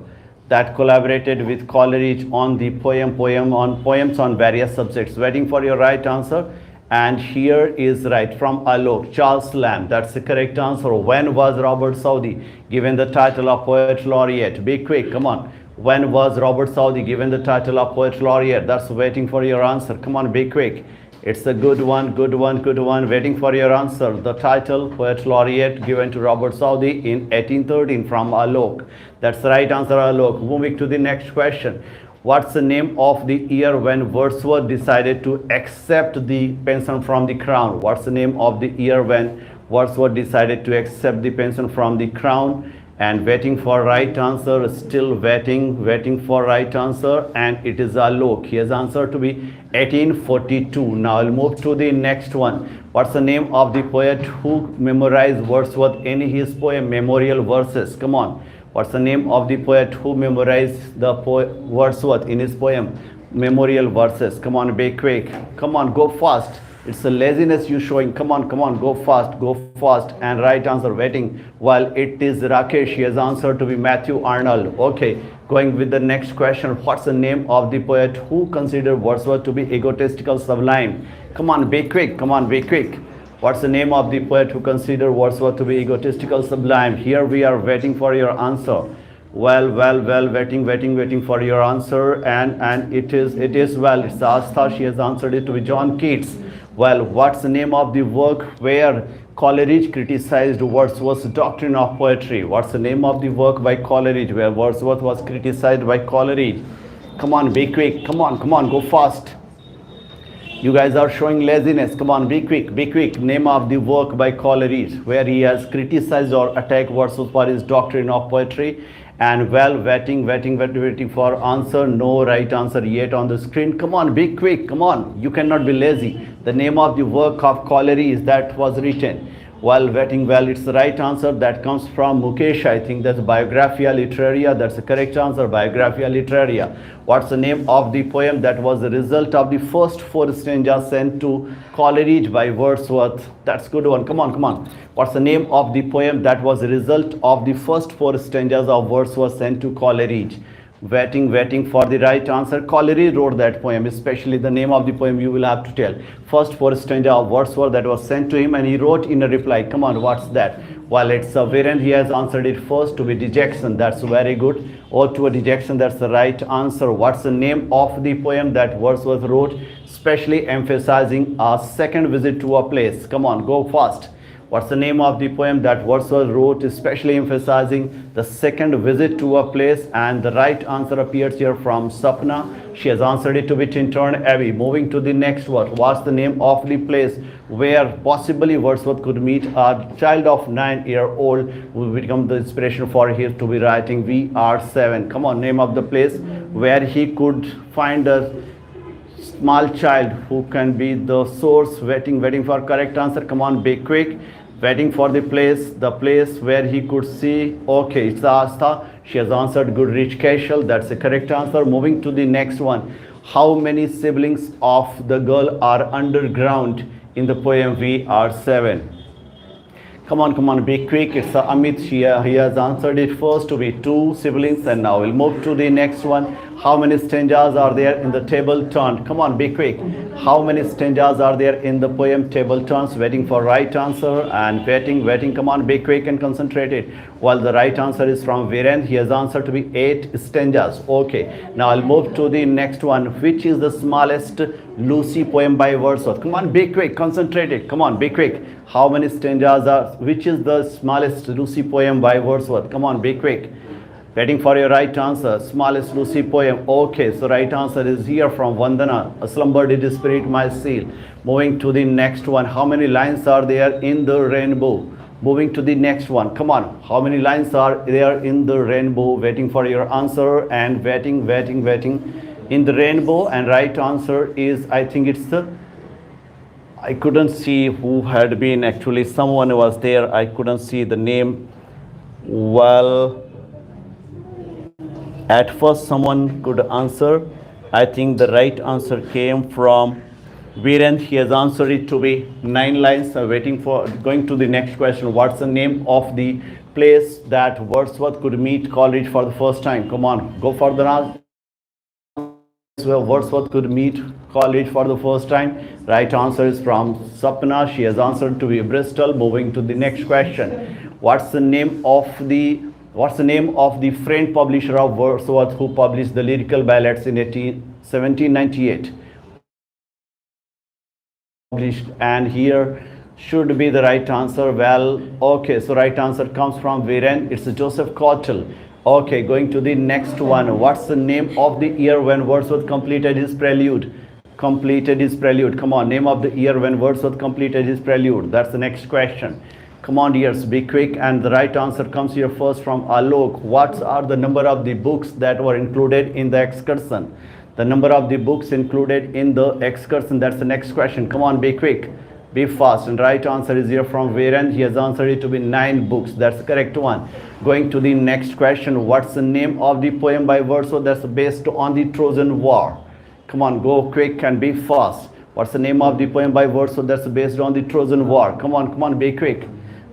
that collaborated with Coleridge on the poems on various subjects. Waiting for your right answer. And here is right from Alok, Charles Lamb. That's the correct answer. When was Robert Southey given the title of Poet Laureate? Be quick, come on. When was Robert Southey given the title of Poet Laureate? That's waiting for your answer. Come on, be quick. It's a good one, good one, good one. Waiting for your answer. The title, Poet Laureate, given to Robert Southey in 1813 from Alok. That's the right answer, Alok. Moving to the next question. What's the name of the year when Wordsworth decided to accept the pension from the crown? What's the name of the year when Wordsworth decided to accept the pension from the crown? And waiting for right answer, still waiting for right answer, and it is Alok. His answer to be 1842. Now I'll move to the next one. What's the name of the poet who memorized Wordsworth in his poem Memorial Verses? Come on. What's the name of the poet who memorized the Wordsworth in his poem Memorial Verses? Come on, be quick. Come on, go fast. It's a laziness you showing. Come on, go fast. And right answer waiting. Well, it is Rakesh. He has answered to be Matthew Arnold. Okay, going with the next question. What's the name of the poet who considered Wordsworth to be egotistical sublime? Come on, be quick. What's the name of the poet who considered Wordsworth to be egotistical sublime? Here we are waiting for your answer. Well, waiting for your answer, and it is it's Astha. She has answered it to be John Keats. Well, what's the name of the work where Coleridge criticized Wordsworth's doctrine of poetry? What's the name of the work by Coleridge where Wordsworth was criticized by Coleridge? Come on, be quick. Come on, go fast. You guys are showing laziness. Come on, be quick. Name of the work by Coleridge where he has criticized or attacked Wordsworth for his doctrine of poetry. And well, waiting for answer. No right answer yet on the screen. Come on, be quick. Come on, you cannot be lazy. The name of the work of Coleridge that was written. While waiting, well, it's the right answer. That comes from Mukesh. I think that's Biographia Literaria. That's the correct answer, Biographia Literaria. What's the name of the poem that was the result of the first 4 stanzas sent to Coleridge by Wordsworth? That's a good one. Come on. What's the name of the poem that was the result of the first 4 stanzas of Wordsworth sent to Coleridge? Waiting for the right answer. Coleridge wrote that poem, especially the name of the poem you will have to tell. First 4 stanza of Wordsworth that was sent to him, and he wrote in a reply. Come on, what's that? Well, it's Virend. He has answered it first to be Dejection. That's very good. Ode to a Dejection. That's the right answer. What's the name of the poem that Wordsworth wrote, especially emphasizing a second visit to a place? Come on, go fast. What's the name of the poem that Wordsworth wrote, especially emphasizing the second visit to a place? And the right answer appears here from Sapna. She has answered it to be Tintern Abbey. Moving to the next one. What's the name of the place where possibly Wordsworth could meet a child of 9-year-old who will become the inspiration for him to be writing VR7? Come on, name of the place where he could find a small child who can be the source. Waiting for correct answer. Come on, be quick. Waiting for the place where he could see. Okay, it's Asta. She has answered Goodrich Cashel. That's the correct answer. Moving to the next one. How many siblings of the girl are underground in the poem VR7? Come on, be quick. It's Amit. He has answered it first to be 2 siblings, and now we'll move to the next one. How many stanzas are there in the table turned? Come on, be quick. How many stanzas are there in the poem Table Turns? Waiting for right answer and waiting. Come on, be quick and concentrated. Well, the right answer is from Virend. He has answered to be 8 stanzas. Okay, now I'll move to the next one. Which is the smallest Lucy poem by Wordsworth? Come on, be quick, concentrated. Come on, be quick. How many stanzas are? Which is the smallest Lucy poem by Wordsworth? Come on, be quick. Waiting for your right answer. Smallest Lucy poem. Okay, so right answer is here from Vandana. A slumber did spirit my seal. Moving to the next one. How many lines are there in the rainbow? Moving to the next one. Come on. How many lines are there in the rainbow? Waiting for your answer and waiting in the rainbow. And right answer is, I think it's the, I couldn't see who had been, actually someone was there. I couldn't see the name. Well, at first someone could answer. I think the right answer came from Virend. He has answered it to be 9 lines. Waiting for going to the next question. What's the name of the place that Wordsworth could meet Coleridge for the first time? Come on, go for the answer. Where Wordsworth could meet Khalid for the first time. Right answer is from Sapna. She has answered to be Bristol. Moving to the next question. What's the name of the French publisher of Wordsworth who published the Lyrical Ballads in 1798? Published, and here should be the right answer. Well, okay, so right answer comes from Viren. It's Joseph Cottle. Okay, going to the next one. What's the name of the year when Wordsworth completed his prelude? Come on, name of the year when Wordsworth completed his prelude. That's the next question. Come on, dears, be quick. And the right answer comes here first from Alok. What are the number of the books that were included in the excursion? The number of the books included in the excursion. That's the next question. Come on, be quick. Be fast. And right answer is here from Viren. He has answered it to be 9 books. That's the correct one. Going to the next question. What's the name of the poem by Wordsworth that's based on the Trojan War? Come on, go quick and be fast. What's the name of the poem by Wordsworth that's based on the Trojan War? Come on, be quick.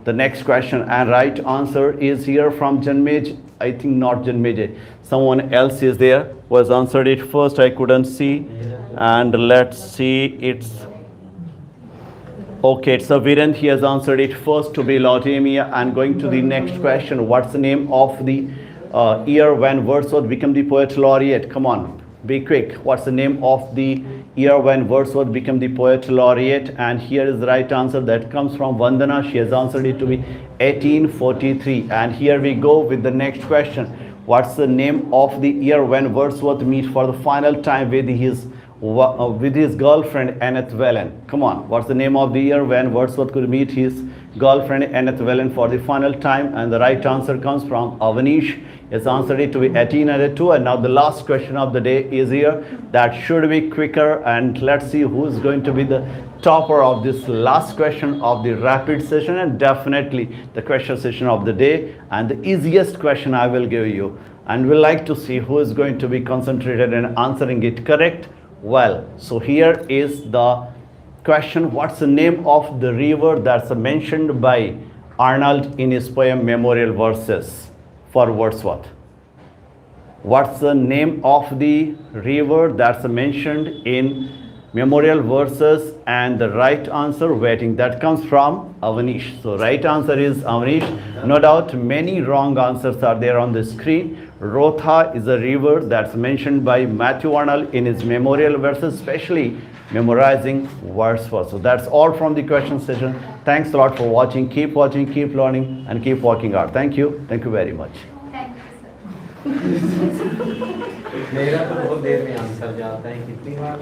The next question, and right answer is here from Janmej. I think not Janmej. Someone else is there who has answered it first. I couldn't see. And let's see, it's okay, it's Viren. He has answered it first to be Lordaemia. And going to the next question, what's the name of the year when Wordsworth became the poet laureate? Come on, be quick. What's the name of the year when Wordsworth became the poet laureate? And here is the right answer that comes from Vandana. She has answered it to be 1843. And here we go with the next question. What's the name of the year when Wordsworth meet for the final time with his girlfriend Annette Wellen? Come on, what's the name of the year when Wordsworth could meet his girlfriend Annette Wellen for the final time? And the right answer comes from Avanish. It's answered it to be 1802. And now the last question of the day is here. That should be quicker. And let's see who's going to be the topper of this last question of the rapid session, and definitely the question session of the day, and the easiest question I will give you. And we'll like to see who is going to be concentrated in answering it correct. Well, so here is the question. What's the name of the river that's mentioned by Arnold in his poem Memorial Verses for Wordsworth? What's the name of the river that's mentioned in Memorial Verses? And the right answer waiting, that comes from Avanish. So right answer is Avanish. No doubt many wrong answers are there on the screen. Rotha is a river that's mentioned by Matthew Arnold in his Memorial Verses, especially memorizing Wordsworth. So that's all from the question session. Thanks a lot for watching. Keep watching, keep learning, and keep working hard. Thank you very much. Thank you, sir. मेरा तो बहुत देर में answer जाता है कितनी बार